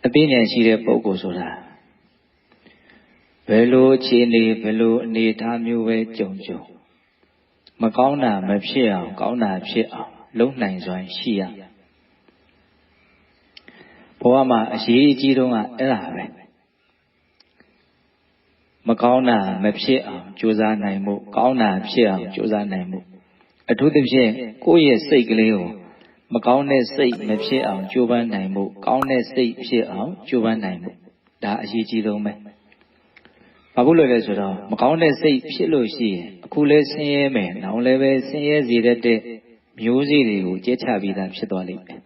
အသိဉာဏ်ရှိတဲ့ပုဂ္ဂိုလ်ဆိုတာဘယ်လိုအခြေအနေဘယ်လိုအနေအထားမျိုးပဲကြုံမကောင်းတာမဖြစ်အောင်ကောင်းတာဖြစ်အောင်လုပ်နိုင်စွမ်းရှိရဘဝမှာအရေးအကြီးဆုံးကအဲ့ဒါပဲမကောင်းတာမဖြစ်အောင်ကြိုးစားနိုင်မှုကောင်းတာဖြစ်အောင်ကြိုးစားနိုင်မှုအထူးသဖြင့်ကိုယ့်ရဲ့စိတ်ကလေးကိုမကောင်းတဲ့စိတ်မဖြစ်အောင်ကြိုးပမ်းနိုင်မှုကောင်းတဲ့စိတ်ဖြစ်အောင်ကြိုးပမ်းနိုင်မှုဒါအရေးကြီးဆုံးပဲဘာလို့လဲဆိုတော့မကောင်းတဲ့စိတ်ဖြစ်လို့ရှိရင်အခုလဲဆင်းရဲမယ်နောက်လည်းပဲဆင်းရဲစေတဲ့မျိုးစေ့တွေကိုကျဲချပြီးသားဖြစ်သွားလိမ့်မယ်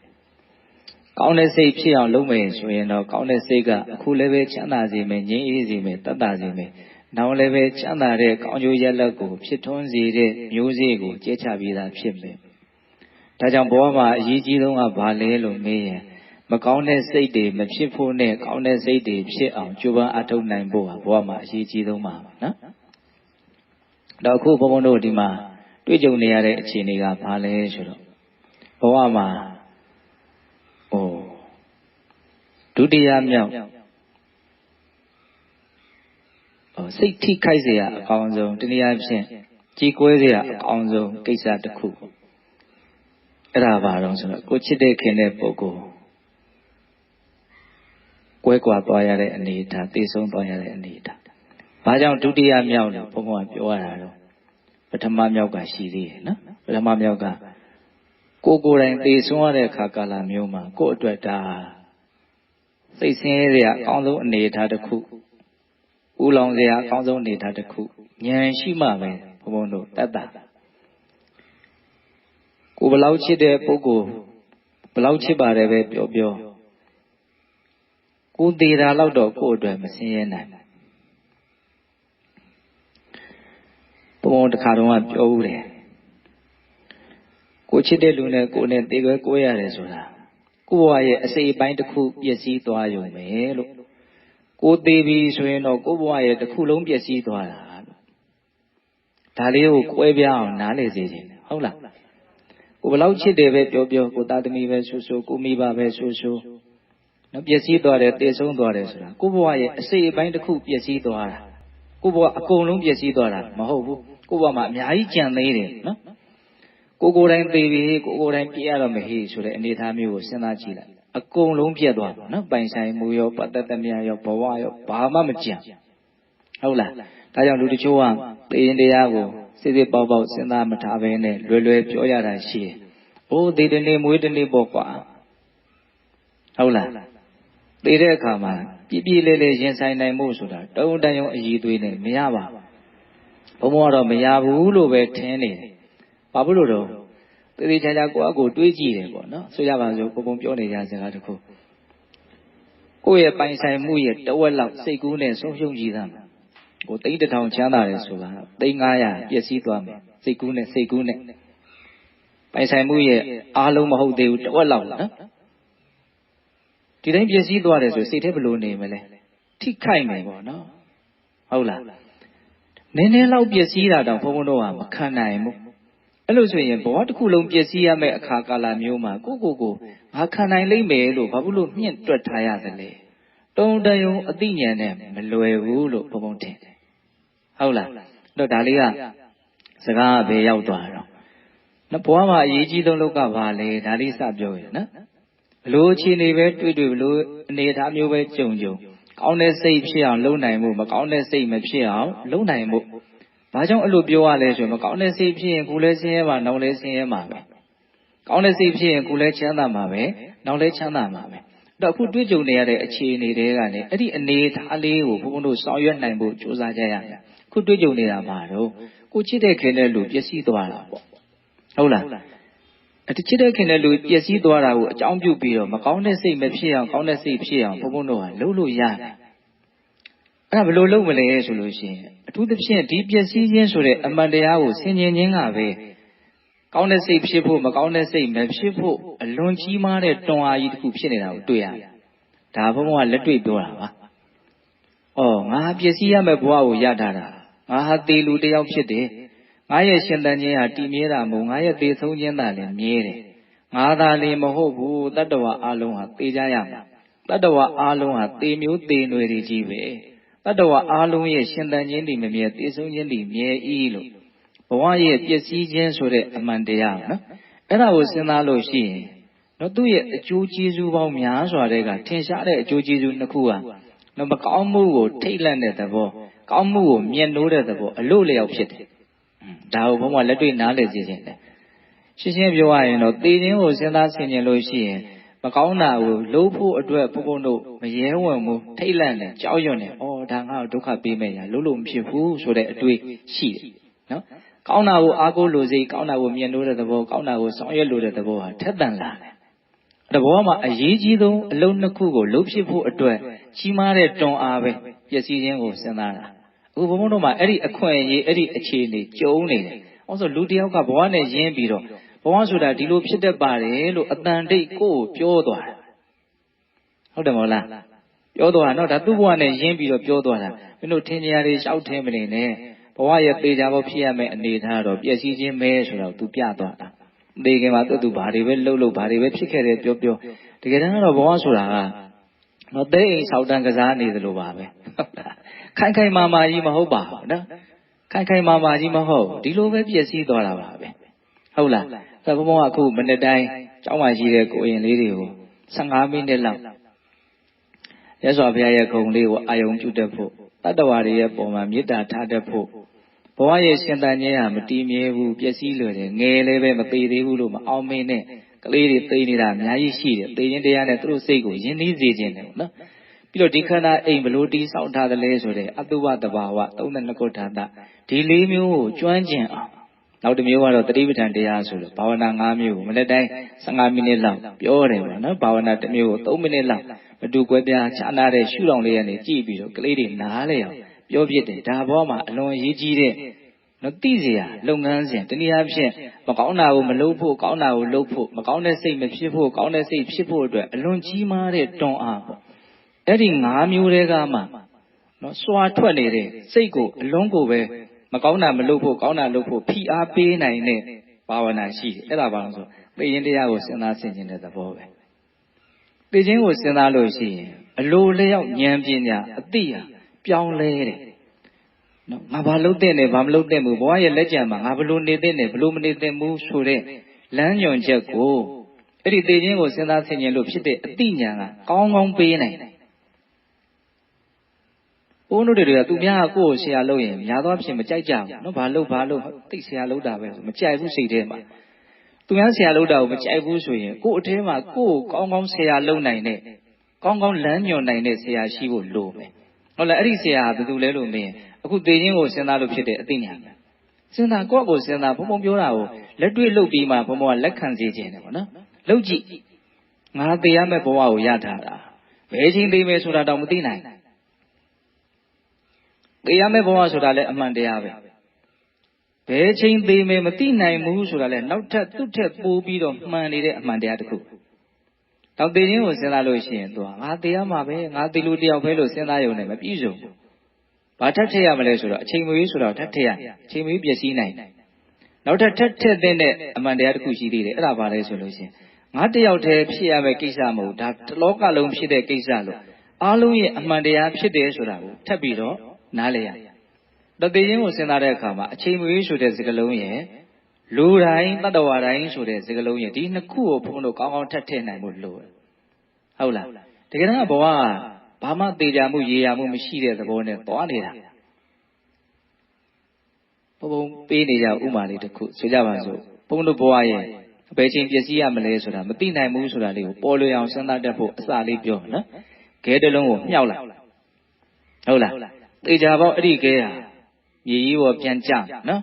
ကောင်းတဲ့စိတ်ဖြစ်အောင်လုပ်မယ်ဆိုရင်တော့ကောင်းတဲ့စိတ်ကအခုလည်းပဲချမ်းသာစေမယ်ငြိမ်းအေးစေမယ်တတ်တာစေမယ်နောက်လည်းပဲချမ်းသာတဲ့ကောင်းကျိုးရလဒ်ကိုဖြစ်ထွန်းစေတဲ့မျိုးစေ့ကိုကျဲချပြီးသားဖြစ်မယ်ဒါကြောင့်ဘဝမှာအရေးကြီးဆုံးကဘာလဲလို့မေးရင်မကောင်းတဲ့စိတ်တွေမဖြစ်ဖို့နဲ့ကောင်းတဲ့စိတ်တွေဖြစ်အောင်ကြိုးပမ်းအထောက်နိုင်ဖို့ဟာဘဝမှာအရေးကြီးဆုံးပါနော်တော့အခုဘုန်းဘုန်းတို့ဒီမှာတွေ့ကြုံနေရတဲ့အခြေအနေကဘာလဲဆိုတော့ဘဝမှာဒုတိယမြောက်စိတ်ထိခိုက်เสียအကောင်းဆုံးတနည်းအားဖြင့်ကြေကွဲเสียအကောင်းဆုံးကိစ္စတစ်ခုအဲ့ဒါဘာတော့ဆိုတော့ကိုချစ်တဲ့ခင်တဲ့ပုဂ္ဂိုလ်ကွဲကွာသွားရတဲ့အနေအထားသိဆုံးသွားရတဲ့အနေအထားဘာကြောင့်ဒုတိယမြောက်လို့ဘုန်းဘုန်းကပြောရတာတော့ပထမမြောက်ကရှိသေးတယ်နော်ပထမမြောက်ကကိုယ်တိုင်သိဆုံးရတဲ့အခါကာလမျိုးမှာကိုယ့်အတွက်ဒါစိတ်ဆင်းရဲစရာအကောင်းဆုံးအနေအထားတစ်ခုဦးလောင်စရာအကောင်းဆုံးအနေအထားတစ်ခုဉာဏ်ရှိမှပဲဘုံဘုံတို့တတ်တာကိုဘလောက်ချစ်တဲ့ပုဂ္ဂိုလ်ဘလောက်ချစ်ပါတယ်ပဲပြောကိုသေးတာလောက်တော့ကိုယ့်အတွက်မဆင်းရဲနိုင်ဘုံဘုံတစ်ခါတော့ပြောဦးတယ်ကိုချစ်တဲ့လူနဲ့ကိုနဲ့သေခွဲကိုရတယ်ဆိုတာကိုယ့်ဘဝရဲ့အစိတ်အပိုင်းတစ်ခုပျက်စီးသွားရုံပဲလို့ကိုသေးပြီဆိုရင်တော့ကိုယ့်ဘဝရဲ့တစ်ခုလုံးပျက်စီးသွားတာလို့ဒါလေးကိုကွဲပြားအောင်နားလည်စေချင်တယ်ဟုတ်လားကိုဘယ်လောက်ချစ်တယ်ပဲပြောကိုသားသမီးပဲဆိုကိုမိဘပဲဆိုနော်ပျက်စီးသွားတယ်တည်ဆုံးသွားတယ်ဆိုတာကိုယ့်ဘဝရဲ့အစိတ်အပိုင်းတစ်ခုပျက်စီးသွားတာကိုယ့်ဘဝအကုန်လုံးပျက်စီးသွားတာမဟုတ်ဘူးကိုယ့်ဘဝမှာအများကြီးကြံသေးတယ်နော်ကိုယ်တိုင်သေပြီကိုယ်တိုင်ပြည့်ရတော့မဟိဆိုတဲ့အနေအထားမျိုးကိုစဉ်းစားကြည့်လိုက်အကုန်လုံးပြတ်သွားပါနော်ပိုင်ဆိုင်မှုရောပတ်သက်သမျှရောဘဝရောဘာမှမကြံဟုတ်လားဒါကြောင့်လူတချို့ကသေရင်တရားကိုစစ်စစ်ပေါက်ပေါက်စဉ်းစားမထားဘဲနဲ့လွယ်ပြောရတာရှိတယ်။အိုးသေတဲ့နေ့မွေးတဲ့နေ့ပေါ့ကွာဟုတ်လားသေတဲ့အခါမှာပြည့်လဲရင်ဆိုင်နိုင်မှုဆိုတာတုံးတန်ရုံအည်သွေးနဲ့မရပါဘူး။ဘုံကတော့မရဘူးလို့ပဲထင်နေတယ်။ဘာဖြစ်လို့တော့သေချာကိုယ့်အကိုတွေးကြည့်တယ်ပေါ့နော်။ဆိုကြပါစို့ဘုံပြောနေကြစကားတစ်ခုကိုယ့်ရဲ့ပိုင်ဆိုင်မှုရဲ့တဝက်လောက်စိတ်ကူးနဲ့ဆုံးရှုံးကြည့်သားမယ်ကိုသိန်းတစ်ထောင်ချမ်းသာတယ်ဆိုတာသိန်း900ပျက်စီးသွားမယ်စိတ်ကူးနဲ့ပိုင်ဆိုင်မှုရဲ့အားလုံးမဟုတ်သေးဘူးတဝက်လောက်နော်ဒီတိုင်းပျက်စီးသွားတယ်ဆိုစိတ်ထဲဘယ်လိုနေမလဲထိခိုက်မယ်ပေါ့နော်ဟုတ်လားနည်းနည်းလောက်ပျက်စီးတာတော့ဘုန်းဘုန်းတို့ကမခံနိုင်ဘူးအဲ့လိုဆိုရင်ဘဝတစ်ခုလုံးပျက်စီးရမယ့်အခါကာလမျိုးမှာကိုငါခံနိုင်လိမ့်မယ်လို့ဘာလို့မြင့်တွက်ထားရသလဲတုံတယုံအသိဉာဏ်နဲ့မလွယ်ဘူးလို့ဘုံဘုံထင်တယ်ဟုတ်လားတော့ဒါလေးကစကားဘယ်ရောက်သွားတော့နော်ဘဝမှာအရေးကြီးဆုံးလောကဘာလဲဒါလေးစပြောရနော်ဘလို့အခြေအနေပဲတွေ့ဘလို့အနေအထားမျိုးပဲကြုံကောင်းတဲ့စိတ်ဖြစ်အောင်လုပ်နိုင်မှုမကောင်းတဲ့စိတ်မဖြစ်အောင်လုပ်နိုင်မှုဘာကြောင့်အဲ့လိုပြောရလဲဆိုရင်မကောင်းတဲ့စိတ်ဖြစ်ရင်ကိုယ်လည်းဆင်းရဲမှာနောက်လည်းဆင်းရဲမှာပဲကောင်းတဲ့စိတ်ဖြစ်ရင်ကိုယ်လည်းချမ်းသာမှာပဲနောက်လည်းချမ်းသာမှာပဲတော့အခုတွေ့ကြုံနေရတဲ့အခြေအနေတွေကနေအဲ့ဒီအနေအထားလေးကိုဘုန်းဘုန်းတို့ဆောင်ရွက်နိုင်ဖို့ကြိုးစားကြရမယ်အခုတွေ့ကြုံနေတာမှာတော့ကိုချစ်တဲ့ခင်တဲ့လူပျက်စီးသွားတာပေါ့ဟုတ်လားအဲ့ဒီချစ်တဲ့ခင်တဲ့လူပျက်စီးသွားတာကိုအကြောင်းပြုပြီးတော့မကောင်းတဲ့စိတ်မဖြစ်အောင်ကောင်းတဲ့စိတ်ဖြစ်အောင်ဘုန်းဘုန်းတို့ကလုပ်လို့ရတယ်အဲ့ဒါဘယ်လိုလုပ်မလဲဆိုလို့ရှိရင်အထူးသဖြင့်ဒီပျက်စီးခြင်းဆိုတဲ့အမှန်တရားကိုဆင်ခြင်ခြင်းကပဲကောင်းတဲ့စိတ်ဖြစ်ဖို့မကောင်းတဲ့စိတ်မဖြစ်ဖို့အလွန်ကြီးမားတဲ့တွန်းအားကြီးတစ်ခုဖြစ်နေတာကိုတွေ့ရတယ်။ဒါဘုံဘုံကလက်တွေ့ပြောတာပါ။အော်ငါပျက်စီးရမယ့်ဘဝကိုရထားတာ။ငါဟာသေလူတစ်ယောက်ဖြစ်တယ်။ငါရဲ့ရှင်သန်ခြင်းဟာတည်မြဲတာမဟုတ်ငါရဲ့သေဆုံးခြင်းသာလည်းမြဲတယ်။ငါသာလည်းမဟုတ်ဘူးတတ္တဝါအလုံးဟာသေကြရမှာ တတ္တဝါအားလုံးဟာသေမျိုးသေနွယ်တွေကြီးပဲတတ္တဝါအားလုံးရဲ့ရှင်သန်ခြင်းတည်မမြဲသေဆုံးခြင်းတည်မြဲဤလို့ဘဝရဲ့ပျက်စီးခြင်းဆိုတဲ့အမှန်တရားနော်အဲ့ဒါကိုစဉ်းစားလို့ရှိရင်နော်သူ့ရဲ့အကျိုးကျေးဇူးပေါင်းများစွာတွေကထင်ရှားတဲ့အကျိုးကျေးဇူးနှစ်ခုဟာနော်မကောင်းမှုကိုထိတ်လန့်တဲ့သဘောကောင်းမှုကိုမြတ်နိုးတဲ့သဘောအလို့လျောက်ဖြစ်တယ်ဒါကိုဘုံကလက်တွေ့နားလည်စေခြင်းတယ်ရှင်းရှင်းပြောရရင်တော့သေခြင်းကိုစဉ်းစားဆင်ခြင်လို့ရှိရင်မကောင်းတာကိုလို့ဖို့အတွက်ဘုံတို့မရဲဝင်မှုထိတ်လန့်တယ်ကြောက်ရွံ့တယ်ဩဒါငါ့ကိုဒုက္ခပေးမယ်ညာလို့မဖြစ်ဘူးဆိုတဲ့အတွေ့ရှိတယ်နော်ကောင်းတာကိုအားကိုးလို့စိကောင်းတာကိုမြတ်နိုးတဲ့သဘောကောင်းတာကိုဆောင်ရွက်လို့တဲ့သဘောဟာထက်သန်လာတယ်တဘောမှာအရေးကြီးဆုံးအလုံးနှစ်ခုကိုလုံးဖြစ်ဖို့အတွက်ကြီးမားတဲ့တွန်းအားပဲပျက်စီးခြင်းကိုစဉ်းစားတာအခုဘုံတို့မှာအဲ့ဒီအခွင့်အရေးအဲ့ဒီအခြေအနေကြုံနေတယ်။အောင်ဆိုလူတယောက်ကဘဝနဲ့ရင်းပြီးတော့ဘဝဆိုတာဒီလိုဖြစ်တတ်ပါတယ်လို့အတန်တိတ်ကိုယ်ပြောသွားတာ။ဟုတ်တယ်မဟုတ်လား။ပြောသွားတာနော်ဒါသူ့ဘဝနဲ့ရင်းပြီးတော့ပြောသွားတာ။မင်းတို့ထင်ကြရတယ်ရှောက်ထင်မနေနဲ့ဘဝရဲ့သေချာဖို့ဖြစ်ရမယ့်အနေထားတော့ပျက်စီးခြင်းပဲဆိုတော့သူပြသွားတာ။သေခင်မှာသူဘာတွေပဲလှုပ်ဘာတွေပဲဖြစ်ခဲ့တယ်ပြောတကယ်တမ်းတော့ဘဝဆိုတာကနော်တဲ့အိမ်ဆောက်တန်းကစားနေသလိုပါပဲဟုတ်လားခိုင်ခိုင်မာမာကြီးမဟုတ်ပါဘူးနော်ခိုင်ခိုင်မာမာကြီးမဟုတ်ဒီလိုပဲပြည့်စည်သွားတာပါပဲဟုတ်လားဆိုတော့ဘုံကအခုမနေ့တိုင်းကျောင်းမှာရှိတဲ့ကိုရင်လေးတွေကို15မိနစ်လောက်ရသော်ဘုရားရဲ့ဂုဏ်လေးကိုအာယုံပြုတတ်ဖို့တတ္တဝါတွေရဲ့ပုံမှာမေတ္တာထားတတ်ဖို့ဘဝရဲ့ရှင်သန်ခြင်းဟာမတည်မြဲဘူးပျက်စီးလွယ်တယ်ငယ်လည်းပဲမသေးသေးဘူးလို့မအောင်မင်းနဲ့ကလေးတွေသိနေတာအများကြီးရှိတယ်သိခြင်းတရားနဲ့သူတို့စိတ်ကိုယဉ်နှီးစေခြင်းတယ်နော်ပြီးတော့ဒီခန္ဓာအိမ်ဘလို့တီးဆောက်ထားတယ်လဲဆိုတဲ့အတုဝတဘာဝ32ခုဌာနဒီ၄မျိုးကိုကျွမ်းကျင်အောင်နောက်တစ်မျိုးကတော့တတိပဋ္ဌာန်တရားဆိုလို့ဘာဝနာ5မျိုးကိုမနေ့တိုင်း15မိနစ်လောက်ပြောတယ်ပေါ့နော်ဘာဝနာတစ်မျိုးကို3မိနစ်လောက်မတူကွဲပြားခြားနာတဲ့ရှုထောင့်လေးကနေကြည့်ပြီးတော့ကလေးတွေနားလဲအောင်ပြောပြတယ်ဒါဘောမှာအလွန်အရေးကြီးတဲ့နော်သိစရာလုပ်ငန်းစဉ်တနည်းအားဖြင့်မကောင်းတာကိုမလုပ်ဖို့ကောင်းတာကိုလုပ်ဖို့မကောင်းတဲ့စိတ်မဖြစ်ဖို့ကောင်းတဲ့စိတ်ဖြစ်ဖို့အတွက်အလွန်ကြီးမားတဲ့တွန်းအားပေါ့အဲ့ဒီ5မျိုးတွေကမှနော်စွာထွက်နေတဲ့စိတ်ကိုအလုံးကိုပဲမကောင်းတာမလုပ်ဖို့ကောင်းတာလုပ်ဖို့ဖိအားပေးနိုင်တဲ့ဘာဝနာရှိတယ်အဲ့ဒါဘာလို့ဆိုသိရင်တရားကိုစဉ်းစားဆင်ခြင်တဲ့သဘောပဲသိခြင်းကိုစဉ်းစားလို့ရှိရင်အလိုလျောက်ဉာဏ်ပညာအသိဟာပြောင်းလဲတယ်နော်ငါဘာလုပ်တဲ့နဲ့ဘာမလုပ်တဲ့ဘူးဘဝရဲ့လက်ကျန်မှာငါဘလို့နေတဲ့နဲ့ဘလို့မနေတဲ့ဘူးဆိုတဲ့လမ်းညွှန်ချက်ကိုအဲ့ဒီသိခြင်းကိုစဉ်းစားဆင်ခြင်လို့ဖြစ်တဲ့အသိဉာဏ်ကကောင်းကောင်းပေးနိုင်တယ်ဘုန်းတို့တွေကသူများကကိုယ့်ကိုဆရာလုပ်ရင်များသောအားဖြင့်မကြိုက်ကြဘူးနော်ဘာလို့သိဆရာလုပ်တာပဲမကြိုက်ဘူးစိတ်ထဲမှာသူများဆရာလုပ်တာကိုမကြိုက်ဘူးဆိုရင်ကိုယ့်အထဲမှာကိုယ့်ကိုကောင်းကောင်းဆရာလုပ်နိုင်တဲ့ကောင်းကောင်းလမ်းညွှန်နိုင်တဲ့ဆရာရှိဖို့လိုမယ်ဟုတ်လားအဲ့ဒီဆရာကဘယ်သူလဲလို့မင်းအခုသိခြင်းကိုစဉ်းစားလို့ဖြစ်တဲ့အသိဉာဏ်ပဲစဉ်းစားကိုယ့်ကိုစဉ်းစားဘုံပြောတာကိုလက်တွေ့လုပ်ပြီးမှဘုံကလက်ခံစေခြင်းတယ်ပေါ့နော်လုပ်ကြည့်ငါသိရမယ့်ဘဝကိုရထားတာဘယ်ချိန်သိမယ်ဆိုတာတော့မသိနိုင်သိရမယ့်ဘဝဆိုတာလည်းအမှန်တရားပဲဘယ်ချိန်သိမယ်မသိနိုင်ဘူးဆိုတာလည်းနောက်ထပ်သူ့ထက်ပိုပြီးတော့မှန်နေတဲ့အမှန်တရားတစ်ခုတော့သိခြင်းကိုစဉ်းစားလို့ရှိရင်သူကငါသိရမှာပဲငါသိလို့တယောက်ပဲလို့စဉ်းစားရုံနဲ့မပြည့်စုံဘူးဘာထပ်ထည့်ရမလဲဆိုတော့အချိန်မရွေးဆိုတော့ထပ်ထည့်ရအချိန်မရွေးပျက်စီးနိုင်နောက်ထပ်ထည့်တဲ့အမှန်တရားတစ်ခုရှိသေးတယ်အဲ့ဒါဘာလဲဆိုလို့ရှိရင်ငါတယောက်တည်းဖြစ်ရမယ့်ကိစ္စမဟုတ်ဒါတစ်လောကလုံးဖြစ်တဲ့ကိစ္စလို့အားလုံးရဲ့အမှန်တရားဖြစ်တယ်ဆိုတာကိုထပ်ပြီးတော့နားလည်ရတသိခြင်းကိုစဉ်းစားတဲ့အခါမှာအချိန်မရွေးဆိုတဲ့စကားလုံးရဲ့လူတိုင်းတတ္တဝါတိုင်းဆိုတဲ့စကားလုံးရဲ့ဒီနှစ်ခုကိုဘုန်းတို့ကောင်းကောင်းထပ်ထည့်နိုင်ဖို့လိုတယ်ဟုတ်လားတကယ်တော့ဘဝကဘာမှသေချာမှုရေရာမှုမရှိတဲ့သဘောနဲ့သွားနေတာဘုံပေးနေကြဥမာလေးတစ်ခုဆိုကြပါစို့ဘုံတို့ဘဝရဲ့ဘယ်ချိန်ပျက်စီးရမလဲဆိုတာမသိနိုင်ဘူးဆိုတာလေးကိုပေါ်လွင်အောင်စဉ်းစားတတ်ဖို့အစလေးပြောနော်ခဲတစ်လုံးကိုမြှောက်လိုက်ဟုတ်လားသေချာပေါက်အဲ့ဒီခဲဟာမြေကြီးပေါ်ပြန်ကျနော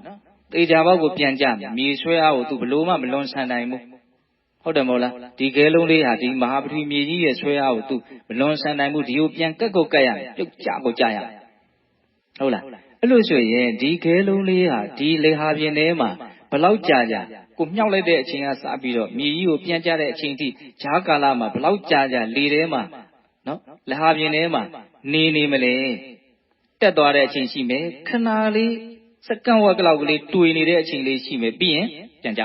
်သေချာပေါက်ကိုပြန်ကျမြေဆွဲအားကိုသူဘလို့မှမလွန်ဆန်နိုင်ဘူးဟုတ်တယ်မဟုတ်လားဒီခဲလုံးလေးဟာဒီမဟာပထဝီမြေကြီးရဲ့ဆွဲအားကိုသူမလွန်ဆန်နိုင်ဘူးဒီကိုပြန်ကတ်ရမယ်ပြုတ်ကျကိုကျရမယ်ဟုတ်လားအဲ့လိုဆိုရင်ဒီခဲလုံးလေးဟာဒီလေဟာပြင်ထဲမှာဘလောက်ကြာကိုမြှောက်လိုက်တဲ့အချိန်ကစပြီးတော့မြေကြီးကိုပြန်ကျတဲ့အချိန်ထိဂျားကာလမှာဘလောက်ကြာလေထဲမှာနော်လေဟာပြင်ထဲမှာနေမလဲတက်သွားတဲ့အချိန်ရှိမယ်ခဏလေးစက္ကန့်ဝက်ကလောက်ကလေးတွေ့နေတဲ့အချိန်လေးရှိမယ်ပြီးရင်ပြန်ကျ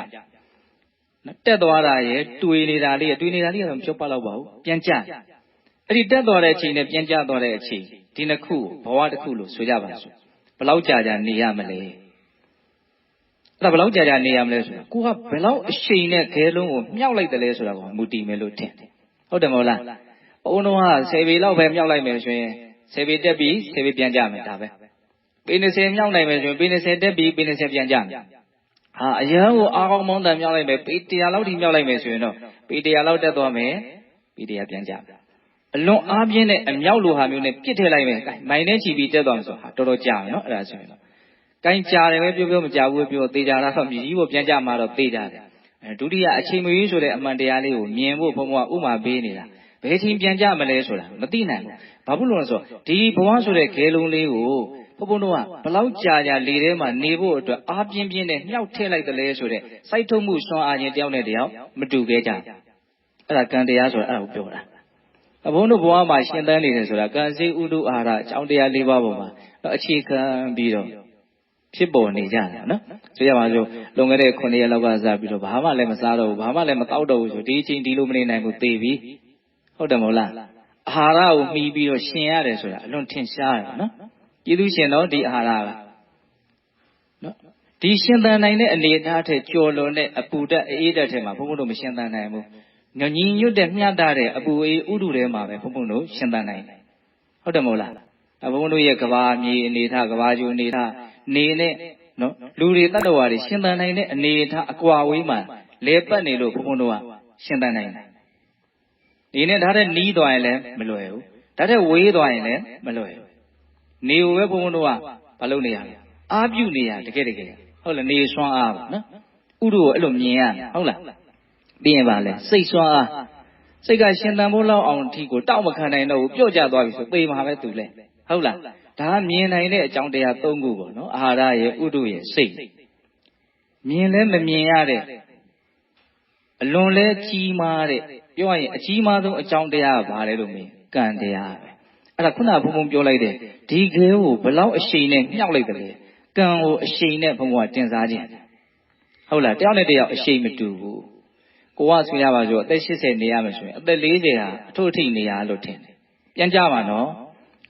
တက်သွားတာရဲ့တွေ့နေတာလေးကတော့မဖြုတ်ပတ်တော့ပါဘူးပြန်ကျ အဲ့ဒီတက်သွားတဲ့အချိန်နဲ့ပြန်ကျသွားတဲ့အချိန်ဒီနှစ်ခုဘဝတစ်ခုလို့ဆိုကြပါစို့ဘယ်လောက်ကြာကြာနေရမလဲအဲ့ဒါဘယ်လောက်ကြာကြာနေရမလဲဆိုတာကိုကဘယ်လောက်အချိန်နဲ့ခဲလုံးကိုမြောက်လိုက်တယ်လဲဆိုတာကိုမူတည်မယ်လို့ထင်တယ်ဟုတ်တယ်မဟုတ်လားဘုန်းတော်က10ပေလောက်ပဲမြောက်လိုက်မယ်ဆိုရင်10ပေတက်ပြီး10ပေပြန်ကြမယ်ဒါပဲပေ20မြောက်နိုင်မယ်ဆိုရင်ပေ20တက်ပြီးပေ20ပြန်ကြမယ်ဟာအရန်ကိုအားကောင်းမောင်းတန်မြောက်လိုက်မယ်ပေ100လောက်ထိမြောက်လိုက်မယ်ဆိုရင်တော့ပေ100လောက်တက်သွားမယ်ပေ100ပြန်ကြမယ်အလွန်အားပြင်းတဲ့အမြောက်လိုဟာမျိုးနဲ့ပြစ်ထည့်လိုက်မယ်မိုင်နဲ့ချီပြီးတက်သွားမှာဆိုဟာတော်တော်ကြာမယ်နော်အဲ့ဒါဆိုရင်တော့ကိုင်းကြာတယ်ပဲပြောမကြာဘူးပြောသေချာတာတော့မြည်ကြီးကိုပြန်ကြမှာတော့သေကြတယ်ဒုတိယအချိန်မရွေးဆိုတဲ့အမှန်တရားလေးကိုမြင်ဖို့ဘုံဘဝဥမာပေးနေတာဘယ်ချိန်ပြန်ကြမလဲဆိုတာမသိနိုင်ဘူးဘာဖြစ်လို့လဲဆိုတော့ဒီဘဝဆိုတဲ့ခဲလုံးလေးကိုဘုံတို့ကဘလောက်ကြာကြာလေထဲမှာနေဖို့အတွက်အားပြင်းပြင်းနဲ့မြှောက်ထည့်လိုက်တယ်လဲဆိုတဲ့စိုက်ထုတ်မှုစွမ်းအားချင်းတယောက်နဲ့တယောက်မတူခဲ့ကြအဲ့ဒါကံတရားဆိုတာအဲ့ဒါကိုပြောတာဘုန်းတို့ဘဝမှာရှင်းတန်းနေတယ်ဆိုတာကံစေဥဒုအာဟာရအကြောင်းတရား၄ပါးပေါ်မှာအခြေခံပြီးတော့ဖြစ်ပေါ်နေကြတယ်နော်ဆိုရပါစို့လွန်ခဲ့တဲ့9ရက်လောက်ကစပြီးတော့ဘာမှလည်းမစားတော့ဘူးဘာမှလည်းမတောက်တော့ဘူးဆိုဒီအချိန်ဒီလိုမနေနိုင်ဘူးသေပြီဟုတ်တယ်မဟုတ်လားအာဟာရကိုမှီပြီးတော့ရှင်ရတယ်ဆိုတာအလွန်ထင်ရှားတယ်နော်ကျေးဇူးရှင်တော့ဒီအာဟာရကနော်ဒီရှင်သန်နိုင်တဲ့အနေအထားထက်ကျော်လွန်တဲ့အပူဓာတ်အေးဓာတ်ထဲမှာဘုန်းဘုန်းတို့မရှင်သန်နိုင်ဘူးညညီညွတ်တဲ့မျှတတဲ့အပူအေးဥဒုထဲမှာပဲဘုန်းဘုန်းတို့ရှင်သန်နိုင်တယ်ဟုတ်တယ်မဟုတ်လားဘုန်းဘုန်းတို့ရဲ့ကဘာမြေအနေထားကဘာကျိုးအနေထားနေနဲ့နော်လူတွေတတ္တဝါတွေရှင်သန်နိုင်တဲ့အနေအထားအကွာဝေးမှာလဲပတ်နေလို့ဘုန်းဘုန်းတို့ကရှင်သန်နိုင်တယ်ဒီနဲ့ဒါတဲ့နီးသွားရင်လည်းမလွယ်ဘူးဒါတဲ့ဝေးသွားရင်လည်းမလွယ်ဘူးနေကိုပဲဘုန်းဘုန်းတို့ကမလုပ်နေရဘူးအားပြုနေရတကယ်ဟုတ်လားနေစွမ်းအားပေါ့နော်ဥဒုကိုအဲ့လိုမြင်ရဟုတ်လားပြီးရင်ပါလေစိတ်စွမ်းအားစိတ်ကရှင်သန်ဖို့လောက်အောင်အထိကိုတောက်မခံနိုင်တော့ဘူးပြော့ကျသွားပြီဆိုသေမှာပဲသူလဲဟုတ်လားဒါမြင်နိုင်တဲ့အကြောင်းတရား၃ခုပေါ့နော်အာဟာရရဲ့ဥဒုရဲ့စိတ်မြင်လဲမမြင်ရတဲ့အလွန်လဲကြီးမားတဲ့ပြောရရင်အကြီးမားဆုံးအကြောင်းတရားကဘာလဲလို့မေးကံတရားပဲအဲ့ဒါခုနကဘုံဘုံပြောလိုက်တဲ့ဒီခဲကိုဘလောက်အရှိန်နဲ့မြှောက်လိုက်တယ်ကံကိုအရှိန်နဲ့ဘုံဘုံကတင်စားခြင်းဟုတ်လားတယောက်နဲ့တယောက်အရှိန်မတူဘူးကိုကဆိုရပါစို့အသက်80နေရမယ်ဆိုရင်အသက်40ဟာအထုအထိနေရလို့ထင်တယ်ပြန်ကြပါနော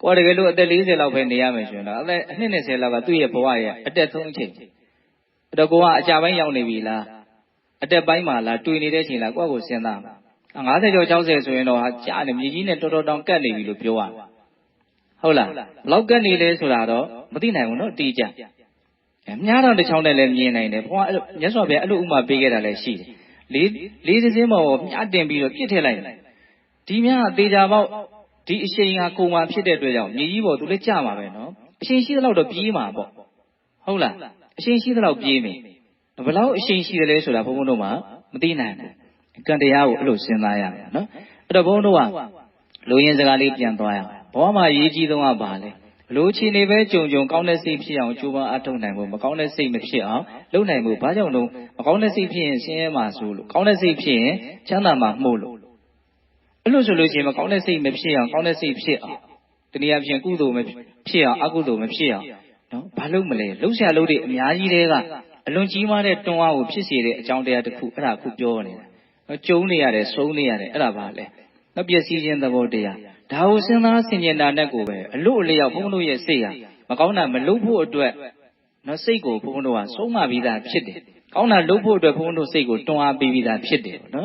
်ကိုကတကယ်လို့အသက်40လောက်ပဲနေရမယ်ဆိုရင်တော့အသက်20လောက်ကသူ့ရဲ့ဘဝရဲ့အတက်ဆုံးအချိန်အဲ့တော့ကိုကအကြပိုင်းရောက်နေပြီလားအတက်ပိုင်းမှာလားတွေ့နေတဲ့အချိန်လားကိုယ့်ကိုစဉ်းစားမှာ50ကျော်60ဆိုရင်တော့ဟာကြာနေမြေကြီးနဲ့တော်တော်တောင်ကတ်နေပြီလို့ပြောရမှာဟုတ်လားဘလောက်ကတ်နေလဲဆိုတာတော့မသိနိုင်ဘူးနော်အတိအကျမြားတော်တစ်ချောင်းနဲ့လည်းမြင်နိုင်တယ်ဘုရားမြတ်စွာဘုရားအဲ့လိုဥမာပေးခဲ့တာလည်းရှိတယ်လေးစင်းမော်မြားတင်ပြီးတော့ပြစ်ထည့်လိုက်တယ်ဒီမြားကသေချာပေါက်ဒီအရှိန်ဟာကုန်မှာဖြစ်တဲ့အတွက်ကြောင့်မြေကြီးပေါ်သူလည်းကြမှာပဲနော်အရှိန်ရှိသလောက်တော့ပြေးမှာပေါ့ဟုတ်လားအရှိန်ရှိသလောက်ပြေးမယ်ဘယ်လောက်အရှိန်ရှိတယ်လဲဆိုတာဘုန်းဘုန်းတို့မှမသိနိုင်ဘူးကံတရားကိုအဲ့လိုစဉ်းစားရမယ်နော်အဲ့တော့ဘုန်းဘုန်းတို့ကလူရင်းစကားလေးပြန်သွားရအောင်ဘဝမှာအရေးကြီးဆုံးကဘာလဲဘလို့ချီနေပဲကြုံကောင်းတဲ့စိတ်ဖြစ်အောင်ကြိုးပမ်းအားထုတ်နိုင်ဖို့မကောင်းတဲ့စိတ်မဖြစ်အောင်လုပ်နိုင်ဖို့ဘာကြောင့်လို့မကောင်းတဲ့စိတ်ဖြစ်ရင်ဆင်းရဲမှာဆိုလို့ကောင်းတဲ့စိတ်ဖြစ်ရင်ချမ်းသာမှာမှုလို့အဲ့လိုဆိုလို့ရှိရင်မကောင်းတဲ့စိတ်မဖြစ်အောင်ကောင်းတဲ့စိတ်ဖြစ်အောင်တနည်းအားဖြင့်ကုသိုလ်မဖြစ်အောင်အကုသိုလ်မဖြစ်အောင်နော်ဘာလို့မလဲလှုပ်ရှားလို့တွေအများကြီးတွေကအလွန်ကြီးမားတဲ့တွန်းအားကိုဖြစ်စေတဲ့အကြောင်းတရားတစ်ခုအဲ့ဒါအခုပြောနေတာနော်ကျုံနေရတယ်ဆုံးနေရတယ်အဲ့ဒါပါလေနော်ပျက်စီးခြင်းသဘောတရားဒါကိုစဉ်းစားဆင်ခြင်တာနဲ့ကိုပဲအလို့အလျောက်ဘုန်းဘုန်းတို့ရဲ့စိတ်ဟာမကောင်းတာမလုပ်ဖို့အတွက်နော်စိတ်ကိုဘုန်းဘုန်းတို့ကဆုံးမပြီးသားဖြစ်တယ်ကောင်းတာလုပ်ဖို့အတွက်ဘုန်းဘုန်းတို့စိတ်ကိုတွန်းအားပေးပြီးသားဖြစ်တယ်နော်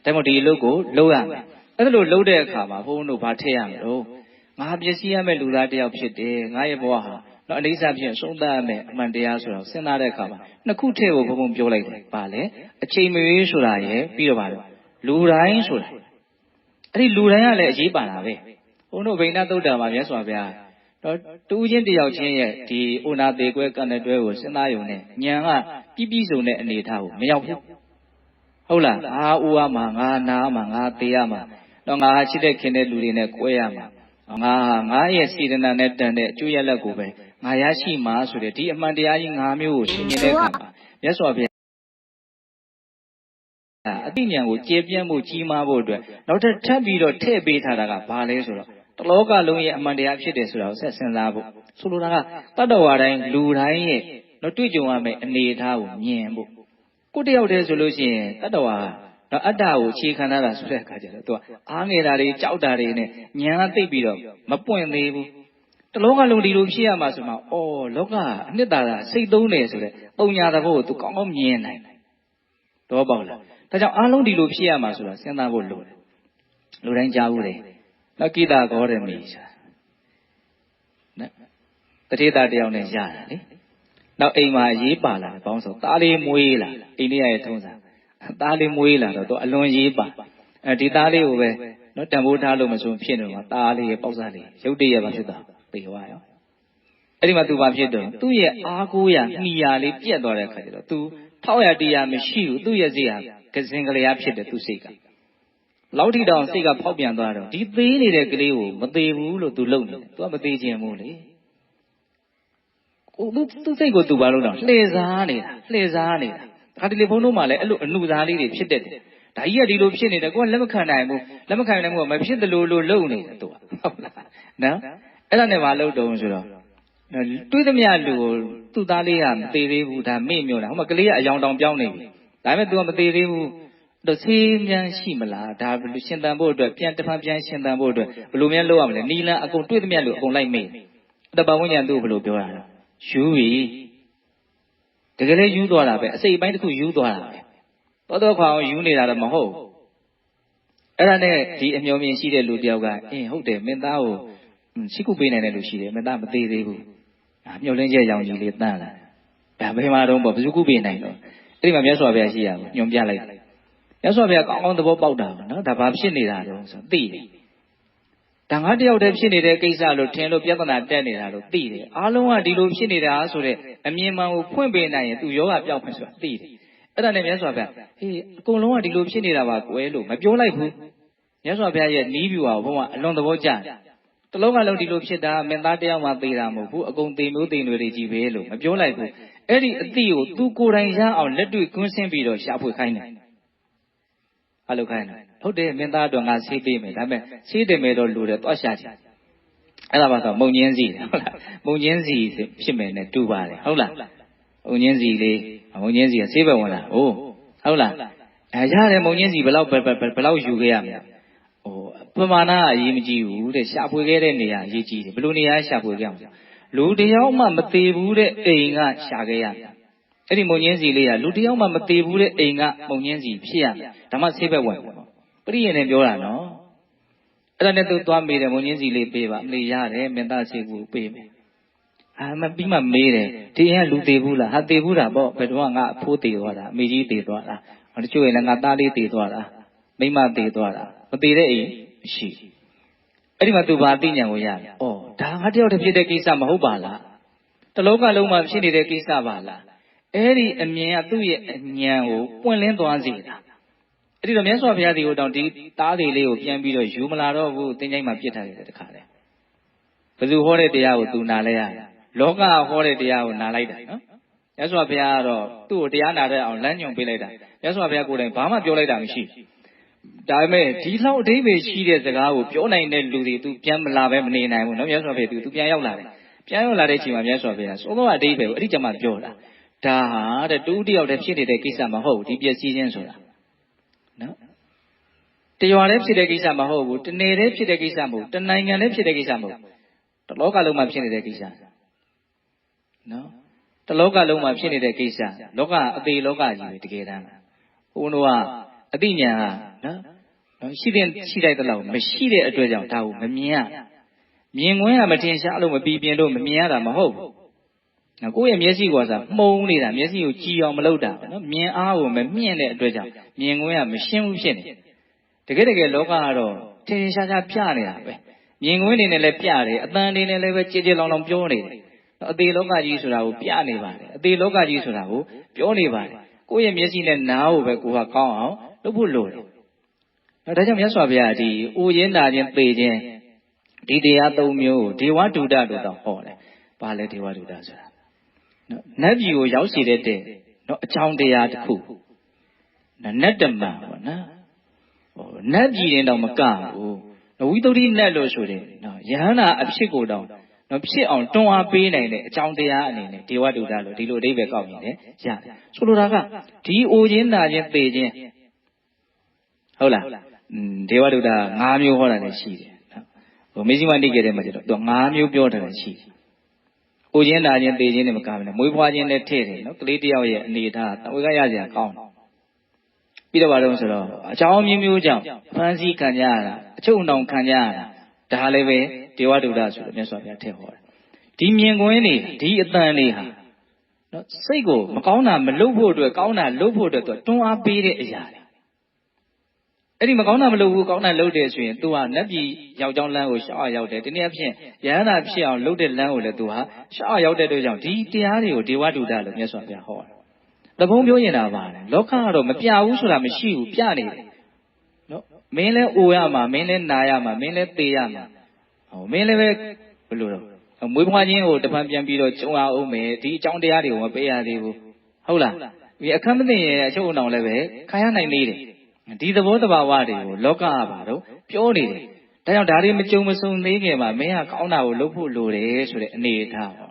ဒါမှမဟုတ်ဒီအလုပ်ကိုလုပ်ရမယ်အဲ့လိုလုပ်တဲ့အခါမှာဘုန်းဘုန်းတို့ဘာထည့်ရမလို့ငါပျက်စီးရမယ့်လူသားတစ်ယောက်ဖြစ်တယ်ငါရဲ့ဘဝဟာနော်အနိစ္စဖြင့်ဆုံးသတ်ရမယ်အမှန်တရားဆိုတော့စဉ်းစားတဲ့အခါမှာနှစ်ခုထည့်ဖို့ဘုန်းဘုန်းပြောလိုက်တယ်ပါလေအချိန်မရွေးဆိုတာရယ်ပြီးတော့ပါလို့လူတိုင်းဆိုတာအဲ့ဒီလူတိုင်းကလည်းအရေးပါတာပဲဘုန်းတို့ဗိန္ဒသုတ်တံမှာမြတ်စွာဘုရားတော့တူးချင်းတယောက်ချင်းရဲ့ဒီဩနာသေးကွဲကံတဲ့တွဲကိုစဉ်းစားယုံနဲ့ဉာဏ်ကပြည့်စုံတဲ့အနေအထားကိုမရောက်ဘူးဟုတ်လားငါဥရမှာငါနာမှာငါသေးရမှာတော့ငါချစ်တဲ့ခင်တဲ့လူတွေနဲ့ကွဲရမှာငါရဲ့စေတနာနဲ့တန်တဲ့အကျိုးရလဒ်ကိုပဲငါရရှိမှာဆိုတဲ့ဒီအမှန်တရားကြီး၅မျိုးကိုရှင်းပြတဲ့အခါမှာမြတ်စွာဘုရားအသိဉာဏ်ကိုကျေပြန့်မှုကြီးမားဖို့အတွက်နောက်ထပ်ပြီးတော့ထည့်ပေးထားတာကဘာလဲဆိုတော့တလောကလုံးရဲ့အမှန်တရားဖြစ်တယ်ဆိုတာကိုဆက်စဉ်းစားဖို့ဆိုလိုတာကတတ္တဝါတိုင်းလူတိုင်းရဲ့တော့တွေ့ကြုံရမယ့်အနေအထားကိုမြင်ဖို့ကိုတယောက်တည်းဆိုလို့ရှိရင်တတ္တဝါ တော့အတ္တကိုအခြေခံထားတာဆိုတဲ့အခါကျတော့သူကအားငယ်တာတွေကြောက်တာတွေနဲ့ဉာဏ်ကသိပြီးတော့မပွင့်သေးဘူးတလောကလုံးဒီလိုဖြစ်ရမှာဆိုမှလောကအနှစ်သာရစိတ်သုံးတယ်ဆိုတဲ့ပုံညာသဘောကိုသူကောင်းကောင်းမြင်နိုင်တယ်တော့ပေါ့လားဒါကြောင့်အားလုံးဒီလိုဖြစ်ရမှာဆိုတာစဉ်းစားဖို့လိုတယ်လူတိုင်းကြားဘူးတယ်နော်ကိတာဂေါရမီဆိုတာနော်တတိတာတယောက်နဲ့ရတာလေနောက်အိမ်မှာရေးပါလာတယ်ဘောင်းဆိုသားလေးမွေးလာအိန္ဒိယရဲ့ထုံးစံသားလေးမွေးလာတော့သူအလွန်ရေးပါဒီသားလေးကိုပဲနော်တန်ဖိုးထားလို့မဆိုဖြစ်နေမှာသားလေးရဲ့ပေါက်စားလေးရုပ်တရက်ပါဖြစ်တာသေသွားရောအဲ့ဒီမှာသူဘာဖြစ်တော့သူ့ရဲ့အားကိုးရမှီရလေးပြက်သွားတဲ့အခါကျတော့သူထောက်ရတရားမရှိဘူးသူ့ရဲ့စိတ်ဟာကစင်ကလေးအားဖြစ်တယ်သူ့စိတ်ကလောက်ထိတောင်စိတ်ကဖောက်ပြန်သွားတော့ဒီသေးနေတဲ့ကလေးကိုမသေးဘူးလို့သူလုံနေတယ်သူကမသေးခြင်းမို့လေသူစိတ်ကိုသူဘာလို့တော့လှည့်စားနေတာခါတလေဘုန်းတို့မှလည်းအဲ့လိုအနုစားလေးတွေဖြစ်တတ်တယ်ဒါကြီးကဒီလိုဖြစ်နေတယ်ကိုကလက်မခံနိုင်ဘူးလက်မခံနိုင်ဘူးမဖြစ်တယ်လို့လုံနေတယ်သူကဟုတ်လားနော်အဲ့ဒါနဲ့မလုပ်တော့ဆိုတော့တွေးသမျှလူကိုသူ့သားလေးကမသေးသေးဘူးဒါမေ့မြော့တာဟိုမှာကလေးကအယောင်တောင်ပြောင်းနေပြီဒါပေမဲ့ तू ကမသေးသေးဘူးတော့ဆေးမြန်ရှိမလားဒါဘယ်လိုရှင်သန်ဖို့အတွက်ပြန်တစ်ဖန်ပြန်ရှင်သန်ဖို့အတွက်ဘယ်လိုများလုပ်ရမလဲနီလန်အကုန်တွေးသမျှလူအကုန်လိုက်မေ့အဲ့ဒါပတ်ဝန်းကျင်သူ့ဘယ်လိုပြောတာလဲယူပြီတကယ်လည်းယူသွားတာပဲအစိတ်အပိုင်းတစ်ခုယူသွားတာပဲတော်ခွာအောင်ယူနေတာတော့မဟုတ်အဲ့ဒါနဲ့ဒီအမျှော်မြင်ရှိတဲ့လူတယောက်ကဟုတ်တယ်မင်းသားကိုရှိခုပေးနိုင်တဲ့လူရှိတယ်မင်းသားမသေးသေးဘူးမျှော်လင့်ချက်ရောင်ကြီးလေးတန်းလာဒါဘယ်မှာတော့ဘယ်သူခုပေးနိုင်တော့အဲ့ဒီမှာမြတ်စွာဘုရားရှိရဘူးညွန်ပြလိုက်မြတ်စွာဘုရားကောင်းကောင်းသဘောပေါက်တာနော်ဒါဘာဖြစ်နေတာလဲဆိုသိတယ်ဒါငါတယောက်တည်းဖြစ်နေတဲ့ကိစ္စလို့ထင်လို့ပြဿနာတက်နေတာလို့သိတယ်အားလုံးကဒီလိုဖြစ်နေတာဆိုတဲ့အမြင်မှန်ကိုဖွင့်ပေးနိုင်ရင်သူယောဂပြောက်မှဆိုတာသိတယ်အဲ့ဒါနဲ့မြတ်စွာဘုရားအကုန်လုံးကဒီလိုဖြစ်နေတာပါကွယ်လို့မပြောလိုက်ဘူးမြတ်စွာဘုရားရဲ့နီးပြူပါဘုံကအလွန်သဘောကျတယ်တလုံးကလုံးဒီလိုဖြစ်တာမင်းသားတယောက်မှသေတာမဟုတ်ဘူးအကုန်သေမျိုးသေတွေကြီးပဲလို့မပြောလိုက်ဘူးအဲ့ဒီအတိကိုသူကိုယ်တိုင်ရအောင်လက်တွေ့ကွင်းဆင်းပြီးတော့ရှာဖွေခိုင်းတယ်အဲ့လိုခိုင်းတယ်ဟုတ်တယ်မင်းသားတော့ငါဆေးပေးမယ်ဒါပေမဲ့ဆေးတယ်မယ်တော့လူတယ်တွားရှာချင်အဲ့ဒါပါဆိုမုံညင်းစီဟုတ်လားမုံညင်းစီဖြစ်မယ်နဲ့တူပါတယ်ဟုတ်လားမုံညင်းစီလေးမုံညင်းစီကဆေးပဲဝင်လာဟုတ်လားရတယ်မုံညင်းစီဘယ်လောက်ယူခဲ့ရမလဲပမာဏအရေးမကြီးဘူးတဲ့ရှာဖွေခဲ့တဲ့နေရာအရေးကြီးတယ်ဘယ်လိုနေရာရှာဖွေခဲ့အောင်လူတယောက်မှမသေးဘူးတဲ့အိမ်ကရှာခဲ့ရအဲ့ဒီမုံညင်းစီလေးကလူတယောက်မှမသေးဘူးတဲ့အိမ်ကမုံညင်းစီဖြစ်ရဒါမှဆေးဘက်ဝင်ပရိယေနဲ့ပြောတာနော်အဲ့ဒါနဲ့သူသွားမေးတယ်မုံညင်းစီလေးပေးပါမလေးရတယ်မင်းသားဆေးကိုပေးမယ်မပြီးမှမေးတယ်ဒီအိမ်ကလူသေးဘူးလားဟာသေးဘူးတာပေါ့ဘယ်တော့ငါအဖိုးသေးသွားတာအမေကြီးသေးသွားတာတချို့ရင်လည်းငါသားလေးသေးသွားတာမိမသေးသွားတာမသေးတဲ့အိမ်ရှိအဲ့ဒီမှာသူဘာသိဉာဏ်ကိုရတယ်ဒါငါတယောက်တည်းဖြစ်တဲ့ကိစ္စမဟုတ်ပါလားတလောကလုံးမှာဖြစ်နေတဲ့ကိစ္စပါလားအဲ့ဒီအမြင်ကသူ့ရဲ့အဉာဏ်ကိုပွင့်လင်းသွားစေတာအဲ့ဒီတော့မြတ်စွာဘုရားဒီကိုတောင်ဒီသားသေးလေးကိုပြန်ပြီးတော့ယူမလာတော့ဘူးသင်္ချိုင်းမှာပြစ်ထားတယ်တခါလေဘယ်သူဟောတဲ့တရားကိုသူနာလဲရလောကဟောတဲ့တရားကိုနာလိုက်တာနော်မြတ်စွာဘုရားကတော့သူ့ကိုတရားနာတဲ့အောင်လမ်းညွှန်ပေးလိုက်တာမြတ်စွာဘုရားကိုယ်တိုင်ဘာမှပြောလိုက်တာမရှိဒါပေမဲ့ဒီလောက်အဓိပ္ပာယ်ရှိတဲ့စကားကိုပြောနိုင်တဲ့လူတွေသူပြန်မလာပဲမနေနိုင်ဘူးနော်မြတ်စွာဘုရားသူပြန်ရောက်လာတယ်ပြန်ရောက်လာတဲ့အချိန်မှာမြတ်စွာဘုရားသုံးသောအဓိပ္ပာယ်ကိုအဲ့ဒီကျမှပြောတာဒါဟာတဲ့တူတယောက်တည်းဖြစ်နေတဲ့ကိစ္စမဟုတ်ဘူးဒီပျက်စီးခြင်းဆိုတာနော်တရွာတည်းဖြစ်တဲ့ကိစ္စမဟုတ်ဘူးတနယ်တည်းဖြစ်တဲ့ကိစ္စမဟုတ်တနိုင်ငံတည်းဖြစ်တဲ့ကိစ္စမဟုတ်တလောကလုံးမှာဖြစ်နေတဲ့ကိစ္စနော်တလောကလုံးမှာဖြစ်နေတဲ့ကိစ္စလောကအသေးလောကကြီးပဲတကယ်တမ်းဘုန်းတော်ကအသိဉာဏ်ဟာနော်ရှိလိုက်တဲ့လောက်မရှိတဲ့အတွက်ကြောင့်ဒါကိုမမြင်ရမြင်ခွင့်ကမထင်ရှားလို့မပြီးပြင်းလို့မမြင်ရတာမဟုတ်ဘူးနော်ကိုယ့်ရဲ့မျက်စိကစားမှုံနေတာမျက်စိကိုကြည်အောင်မလုပ်တာနော်မြင်အားကိုမမြင်တဲ့အတွက်ကြောင့်မြင်ခွင့်ကမရှင်းဘူးဖြစ်နေတကယ်လောကကတော့ထင်ရှားရှားပြနေတာပဲမြင်ခွင့်နေနဲ့လည်းပြတယ်အတန်နေနဲ့လည်းပဲကြည်ကြည်လောင်လောင်ပြောနေတယ်အသေးလောကကြီးဆိုတာကိုပြနေပါတယ်အသေးလောကကြီးဆိုတာကိုပြောနေပါတယ်ကိုယ့်ရဲ့မျက်စိနဲ့နားကိုပဲကိုကကောင်းအောင်လုပ်ဖို့လိုတယ်ဒါကြောင့်မြတ်စွာဘုရားဒီအိုရင်းနာခြင်းသေခြင်းဒီတရား၃မျိုးကိုဒေဝဒုဒလို့တော့ဟောတယ်။ဘာလဲဒေဝဒုဒဆိုတာနော်နတ်ပြည်ကိုရောက်စေတဲ့နော်အကြောင်းတရားတစ်ခုနတ်တမန်ပေါ့နော်နတ်ပြည်ရင်တော့မကဘူးဝိသုဒ္ဓိနတ်လို့ဆိုတယ်နော်ယဟန္တာအဖြစ်ကိုတော့နော်ဖြစ်အောင်တွန်းအားပေးနိုင်တဲ့အကြောင်းတရားအနေနဲ့ဒေဝဒုဒလို့ဒီလိုအဓိပ္ပာယ်ကောက်နေတယ်ရတယ်ဆိုလိုတာကဒီအိုခြင်းနာခြင်းသေခြင်း ဟုတ်လားဒေဝဒုတာ5မျိုးဟောတာလည်းရှိတယ်နော်ဟိုမေဇိမတိကေတဲ့မှာကျတော့သူ5မျိုးပြောတာလည်းရှိတယ်။အိုခြင်းနာခြင်းသေခြင်းနဲ့မကဘဲနဲ့မွေးဖွားခြင်းနဲ့ထည့်တယ်နော်ကလေးတယောက်ရဲ့အနေထားတဝေကရစရာကောင်းတယ်။ပြီးတော့ဘာလို့ဆိုတော့အကြောင်းမျိုးမျိုးကြောင့်ဖန်ဆီးခံကြရတာအချုပ်နှောင်ခံကြရတာဒါလည်းပဲဒေဝဒုတာဆိုလို့မြတ်စွာဘုရားထည့်ဟောတယ်။ဒီမြင်ကွင်းတွေဒီအတန်တွေဟာနော်စိတ်ကိုမကောင်းတာမလုပ်ဖို့အတွက်ကောင်းတာလုပ်ဖို့အတွက်သူတွန်းအားပေးတဲ့အရာတွေအဲ့ဒီမကောင်းတာမလုပ်ဘူးကောင်းတာလုပ်တယ်ဆိုရင် तू ဟာနတ်ပြည်ယောက်ျောင်းလမ်းကိုရှောက်ရောက်တယ်ဒီနေ့အဖြစ်ယဟန္တာဖြစ်အောင်လုပ်တဲ့လမ်းကိုလည်း तू ဟာရှောက်ရောက်တဲ့အတွက်ကြောင့်ဒီတရားတွေကိုဒေဝဒုတာလို့မြတ်စွာဘုရားဟောတယ်။သဘုံပြောရင်တာပါလေလောကကတော့မပြဘူးဆိုတာမရှိဘူးပြနေတယ်နော်မင်းလဲအိုရမှာမင်းလဲနာရမှာမင်းလဲသေရမှာဟောမင်းလည်းပဲဘယ်လိုတော့မွေးဖွားခြင်းကိုတပံပြန်ပြီးတော့ကျုံအောင်မယ်ဒီအကြောင်းတရားတွေကိုမပေးရသေးဘူးဟုတ်လားဒီအခမ်းမသိရင်အချုပ်အောင်လည်းပဲခံရနိုင်သေးတယ်ဒီသဘောတဘာဝတွေကိုလောကကပါတော့ပြောနေတယ်ဒါကြောင့်ဒါတွေမကြုံမစုံသေးခင်မှာမင်းကကောင်းတာကိုလုပ်ဖို့လိုတယ်ဆိုတဲ့အနေအထားပေါ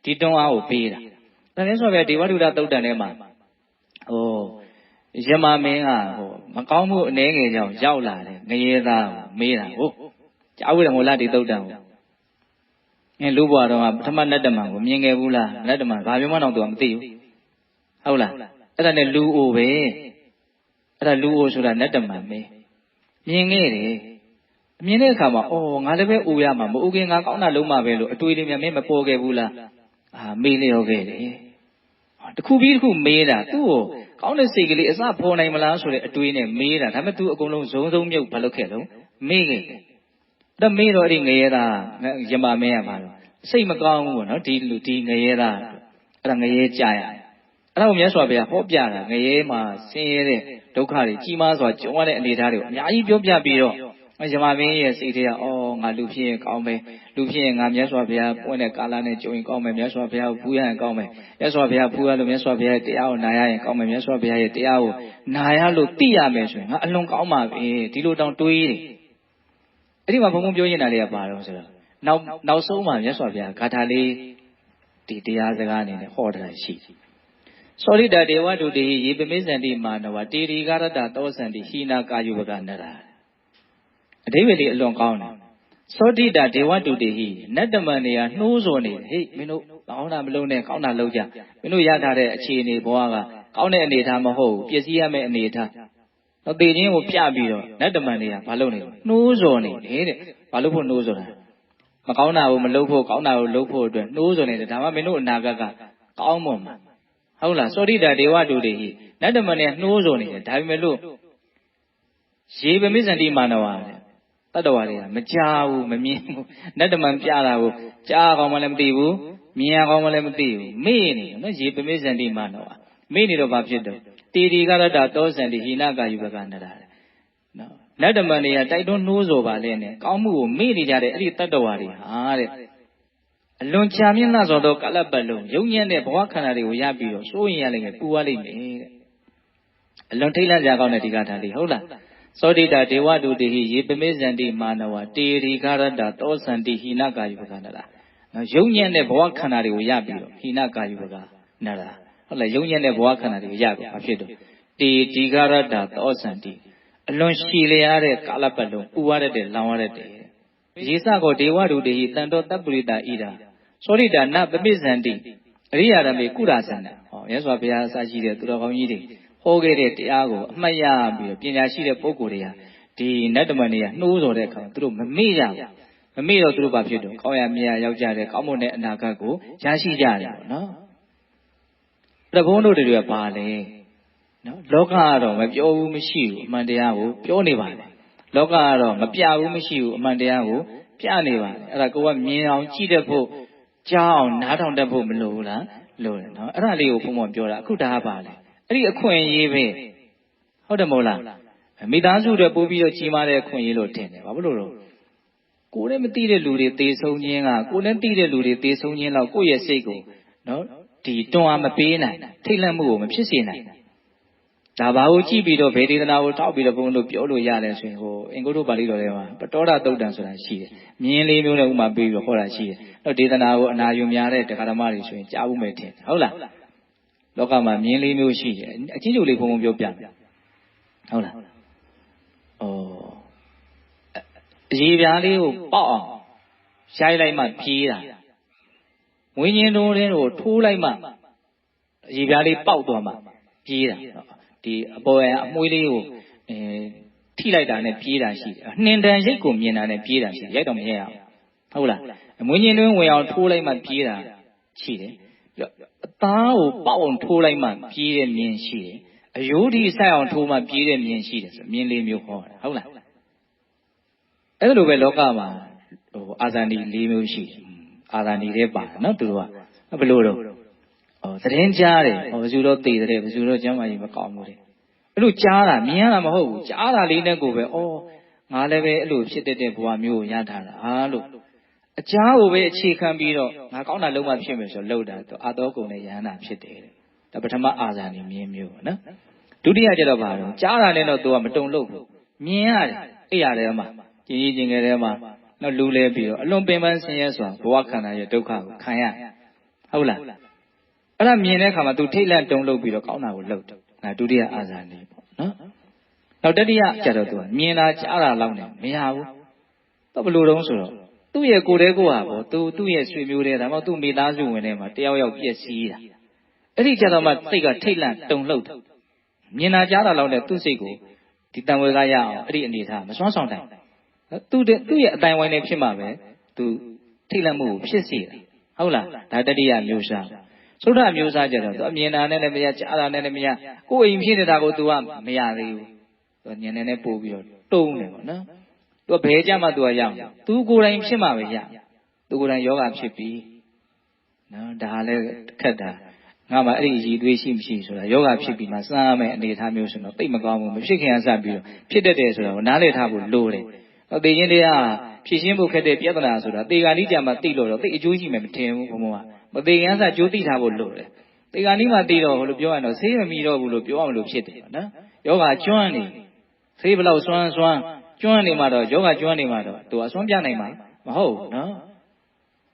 ့ဒီတွန်းအားကိုပေးတာဒါလည်းဆိုပဲဒေဝဒုတာသုတ်တန်ထဲမှာဟိုယမမင်းကဟိုမကောင်းမှုအနေငယ်ကြောင့်ရောက်လာတယ်ငရေသားမေးတာဟုတ်ကြားဝိရမောလဒီသုတ်တန်ကိုလူဘွားတော်ကပထမနတ်တမန်ကိုမြင်ခဲ့ဘူးလားနတ်တမန်ဘာပြောမှတော့သူကမသိဘူးဟုတ်လားအဲ့ဒါနဲ့လူအိုပဲအဲ့ဒါလူအိုဆိုတာနတ်တမန်ပဲမြင်ခဲ့တယ်မြင်တဲ့အခါမှာအော်ငါလည်းပဲအိုရမှာမအိုခင်ငါကောင်းတာလုံးမှာပဲလို့အတွေးလေးများမင်းမပေါ်ခဲ့ဘူးလားမေးလျော်ခဲ့တယ်တခုပြီးတခုမေးတာသူ့ကိုကောင်းတဲ့စိတ်ကလေးအစဖော်နိုင်မလားဆိုတဲ့အတွေးနဲ့မေးတာဒါပေမဲ့ तू အကုန်လုံးဇုံမြုပ်ဘာလုပ်ခဲ့လုံးမေးခဲ့တယ်ဒါမေးတော့အဲ့ဒီငရဲသားယမမင်းရပါတော့စိတ်မကောင်းဘူးပေါ့နော်ဒီငရဲသားအဲ့ဒါငရဲကြရအဲ့ဒါကိုမြတ်စွာဘုရားဟောပြတာငရဲမှာဆင်းရဲတဲ့ဒုက္ခတွေကြီးမားစွာကြုံရတဲ့အနေအထားတွေကိုအများကြီးပြောပြပြီးတော့ယမမင်းရဲ့စိတ်ထဲကအော်ငါလူဖြစ်ရင်ကောင်းမယ်လူဖြစ်ရင်ငါမြတ်စွာဘုရားပွင့်တဲ့ကာလနဲ့ကြုံရင်ကောင်းမယ်မြတ်စွာဘုရားကိုဖူးရရင်ကောင်းမယ်မြတ်စွာဘုရားဖူးရလို့မြတ်စွာဘုရားရဲ့တရားကိုနာရရင်ကောင်းမယ်မြတ်စွာဘုရားရဲ့တရားကိုနာရလို့သိရမယ်ဆိုရင်ငါအလွန်ကောင်းပါပဲဒီလိုတောင်တွေးတယ်အဲ့ဒီမှာဘုံဘုံပြောရင်တာလေးကပါတော့ဆိုတော့နောက်ဆုံးမှာမြတ်စွာဘုရားဂါထာလေးဒီတရားစကားအနေနဲ့ဟောတာရှိသောရိတာဒေဝဒုတိယေပမိစ္ဆန္တိမာနဝတေရီကာရတသောစန္တိဟိနာကာယုပကနရာအဓိပ္ပာယ်လေးအလွန်ကောင်းတယ်သောတိတာဒေဝဒုတိဟိနတ်တမန်တွေကနှိုးဆော်နေတယ်ဟေ့မင်းတို့ကောင်းတာမလုပ်နဲ့ကောင်းတာလုပ်ကြမင်းတို့ရထားတဲ့အခြေအနေဘဝကကောင်းတဲ့အနေအထားမဟုတ်ဘူးပျက်စီးရမယ့်အနေအထားတော့တေခြင်းကိုပြပြီးတော့နတ်တမန်တွေကဘာလုပ်နေလဲနှိုးဆော်နေတယ်တဲ့ဘာလို့ဖို့နှိုးဆော်တာမကောင်းတာကိုမလုပ်ဖို့ကောင်းတာကိုလုပ်ဖို့အတွက်နှိုးဆော်နေတယ်ဒါမှမင်းတို့အနာဂတ်ကကောင်းမွန်မှာဟုတ်လားသောတိတာဒေဝဒုတိဟိနတ်တမန်တွေကနှိုးဆော်နေတယ်ဒါပေမဲ့လို့ယေပမိစ္ဆန္တိမာနဝတတ္တဝါတွေကမကြားဘူးမမြင်ဘူးနတ်တမန်ပြတာကိုကြားကောင်းမှလည်းမသိဘူးမြင်ကောင်းမှလည်းမသိဘူးမေ့နေနော်ယေပမိစ္ဆန္တိမာနဝမေ့နေတော့ဘာဖြစ်တော့တေဒီကရတသောစန္တိဟိနကာယုပကနရာနော်နတ်တမန်တွေကတိုက်တွန်းနှိုးဆော်ပါလဲနဲ့ကောင်းမှုကိုမေ့နေကြတဲ့အဲ့ဒီတတ္တဝါတွေဟာတဲ့အလွန်ချာမြင့်လာသောကာလပတ်လုံးယုံညံ့တဲ့ဘဝခန္ဓာတွေကိုရပြီးတော့စိုးရင်ရလိမ့်မယ်ပူရလိမ့်မယ်တဲ့အလွန်ထိတ်လန့်ကြကောင်းတဲ့ဒီကထာလေးဟုတ်လားသောတိတာဒေဝဒုတိဟိယေပမိစ္ဆန္တိမာနဝတေရီကာရတသောစန္တိဟိနကာယုပကနရာနော်ယုံညံ့တဲ့ဘဝခန္ဓာတွေကိုရပြီးတော့ဟိနကာယုပကနရာဟုတ်လားယုံညံ့တဲ့ဘဝခန္ဓာတွေကိုရပြီးဘာဖြစ်တော့တေဒီကာရတသောစန္တိအလွန်ရှည်လျားတဲ့ကာလပတ်လုံးပူရတဲ့လောင်ရတဲ့ရေစကောဒေဝဒုတိဟိတန်တောတပ္ပရိတာဣဒာသောရိတာနပပိစ္ဆန္တိအရိယာရမေကုရသန္တဟောရသော်ဘုရားအစရှိတဲ့သူတော်ကောင်းကြီးတွေဟောခဲ့တဲ့တရားကိုအမှတ်ရပြီးတော့ပညာရှိတဲ့ပုဂ္ဂိုလ်တွေဟာဒီနတ်တမန်တွေကနှိုးဆော်တဲ့အခါသူတို့မမေ့ကြဘူးမမေ့တော့သူတို့ဘာဖြစ်တော့ကောင်းရမြတ်ရောက်ကြတယ်ကောင်းမွန်တဲ့အနာဂတ်ကိုရရှိကြတယ်ပေါ့နော်အဲ့ဒါဘုန်းတို့တွေကပါလေနော်လောကကတော့မပြောဘူးမရှိဘူးအမှန်တရားကိုပြောနေပါလေလောကကတော့မပြဘူးမရှိဘူးအမှန်တရားကိုပြနေပါလေအဲ့ဒါကိုကမြင်အောင်ကြည့်တတ်ဖို့ကြားအောင်နားထောင်တတ်ဖို့မလိုဘူးလားလိုတယ်နော်အဲ့ဒါလေးကိုဘုံဘုံပြောတာအခုဒါကပါလေအဲ့ဒီအခွင့်အရေးပဲဟုတ်တယ်မဟုတ်လားမိသားစုတွေပို့ပြီးတော့ကြီးမားတဲ့အခွင့်အရေးလို့ထင်တယ်ဘာလို့လို့ကိုယ်နဲ့မသိတဲ့လူတွေသေဆုံးခြင်းကကိုယ်နဲ့သိတဲ့လူတွေသေဆုံးခြင်းတော့ကိုယ့်ရဲ့စိတ်ကိုနော်ဒီတွန်းအားမပေးနိုင်ထိတ်လန့်မှုကိုမဖြစ်စေနိုင်ဒါဘာကိုကြည့်ပြီးတော့ဗေဒေသနာကိုထောက်ပြီးတော့ဘုန်းတို့ပြောလို့ရတယ်ဆိုရင်ဟိုအင်္ဂုတ္တပါဠိတော်ထဲမှာပတောဒသုတ်တံဆိုတာရှိတယ်မြင်းလေးမျိုးနဲ့ဥမာပေးပြီးတော့ဟောတာရှိတယ်တော့ဒေသနာကိုအနာယူများတဲ့တရားဓမ္မတွေဆိုရင်ကြားဖို့မယ်ထင်ဟုတ်လားလောကမှာမြင်းလေးမျိုးရှိတယ်အချင်းချုပ်လေးဘုံဘုံပြောပြဟုတ်လား ရေပြားလေးကိုပေါက်အောင်ရိုက်လိုက်မှပြေးတာဝိညာဉ်တော်တွေကိုထိုးလိုက်မှရေပြားလေးပေါက်သွားမှပြေးတာဒီအပေါ်အမွှေးလေးကိုထိလိုက်တာနဲ့ပြေးတာရှိတယ်နှင်တန်ရိတ်ကိုမြင်တာနဲ့ပြေးတာရှိတယ်ရိုက်တော့မရအောင်ဟုတ်လားဝိညာဉ်တွင်းဝင်အောင်ထိုးလိုက်မှပြေးတာရှိတယ်အသားကိုပေါက်အောင်ထိုးလိုက်မှပြေးတဲ့မြင်ရှိတယ်အယိုးဒီဆိုင်အောင်ထိုးမှပြေးတဲ့မြင်ရှိတယ်ဆိုမြင်လေးမျိုးဟောတာဟုတ်လားအဲ့လိုပဲလောကမှာအာဇာနည်၄မျိုးရှိတယ်အာဇာနည်တွေပါတယ်နော်သူတို့ကဘယ်လိုတော့သတင်းကြားတယ်ဘယ်သူတော့သိတယ်ဘယ်သူတော့ကျမ်းမာရေးမကောင်းဘူးတဲ့အဲ့လိုကြားတာမြင်ရတာမဟုတ်ဘူးကြားတာလေးနဲ့ကိုပဲငါလည်းပဲအဲ့လိုဖြစ်တဲ့ဘဝမျိုးကိုရထားတာလို့အကြားကိုပဲအခြေခံပြီးတော့ငါကောင်းတာလုံးဝဖြစ်မယ်ဆိုတော့လှုပ်တာသူအာတော်ကုန်နဲ့ယဟန္တာဖြစ်တယ်တဲ့ဒါပထမအာဇာနည်မြင်မျိုးပေါ့နော်ဒုတိယကျတော့ဘာလို့ကြားတာနဲ့တော့သူကမတုံ့လို့ဘူးမြင်ရတယ်အဲ့ရတယ်မှာကြည်ကျင်ငယ်ထဲမှာတော့လူလဲပြီးတော့အလွန်ပင်ပန်းဆင်းရဲစွာဘဝခန္ဓာရဲ့ဒုက္ခကိုခံရဟုတ်လားအဲ့ဒါမြင်တဲ့အခါမှာ तू ထိတ်လန့်တုန်လှုပ်ပြီးတော့ကောင်းတာကိုလှုပ်တယ်ဒါဒုတိယအာဇာနည်ပေါ့နော်နောက်တတိယကျတော့ तू မြင်တာကြားတာလောက်နေမရဘူးတော့ဘယ်လိုတုံးဆိုတော့သူ့ရဲ့ကိုယ်တည်းကိုဟာပေါ့ သူ့ရဲ့ဆွေမျိုးတွေဒါမှမဟုတ်သူ့မိသားစုဝင်တွေမှာတယောက်ယောက်ပြည့်စည်တာအဲ့ဒီကျတော့မှစိတ်ကထိတ်လန့်တုန်လှုပ်တယ်မြင်တာကြားတာလောက်နဲ့သူ့စိတ်ကိုဒီတန်ဝေကရအောင်အဲ့ဒီအနေထားမစွမ်းဆောင်နိုင်သူ့ရဲ့အတိုင်းဝိုင်းနဲ့ဖြစ်မှာပဲသူထိတ်လန့်မှုကိုဖြစ်စေတယ်ဟုတ်လားဒါတတိယမျိုးစားသုဒ္ဓမျိုးစားကြတော့သူအမြင်တာနဲ့လည်းမရကြားတာနဲ့လည်းမရကိုယ်အိမ်ဖြစ်နေတာကို तू ကမရသေးဘူးသူညနေနဲ့ပို့ပြီးတော့တုံးတယ်ပေါ့နော်သူဘယ်ကြမှာ तू ကရအောင်သူကိုယ်တိုင်ဖြစ်မှာပဲရသူကိုယ်တိုင်ယောဂဖြစ်ပြီနော်ဒါလည်းခက်တာငါမှအဲ့ဒီရည်သွေးရှိမရှိဆိုတာယောဂဖြစ်ပြီးမှစမ်းရမယ်အနေထားမျိုးဆိုတော့သိမကောင်းဘူးမဖြစ်ခင်ကစပြီးတော့ဖြစ်တတ်တယ်ဆိုတော့နားလည်ထားဖို့လိုတယ်သေခြင်းတရားဖြည့်ရှင်းဖို့ခက်တဲ့ပြဿနာဆိုတာသေဂာနိကြမှာသိလို့တော့သိအကျိုးရှိမယ်မထင်ဘူးဘုံဘုံကမသေခင်ကစကြိုးသိထားဖို့လိုတယ်သေဂာနိမှာသိတော့လို့ပြောရတော့ဆေးမမီတော့ဘူးလို့ပြောရမလို့ဖြစ်တယ်နော်ယောဂကျွမ်းနေဆေးဘလောက်စွမ်းကျွမ်းနေမှတော့ယောဂကျွမ်းနေမှတော့သူအစွမ်းပြနိုင်မှာမဟုတ်ဘူးနော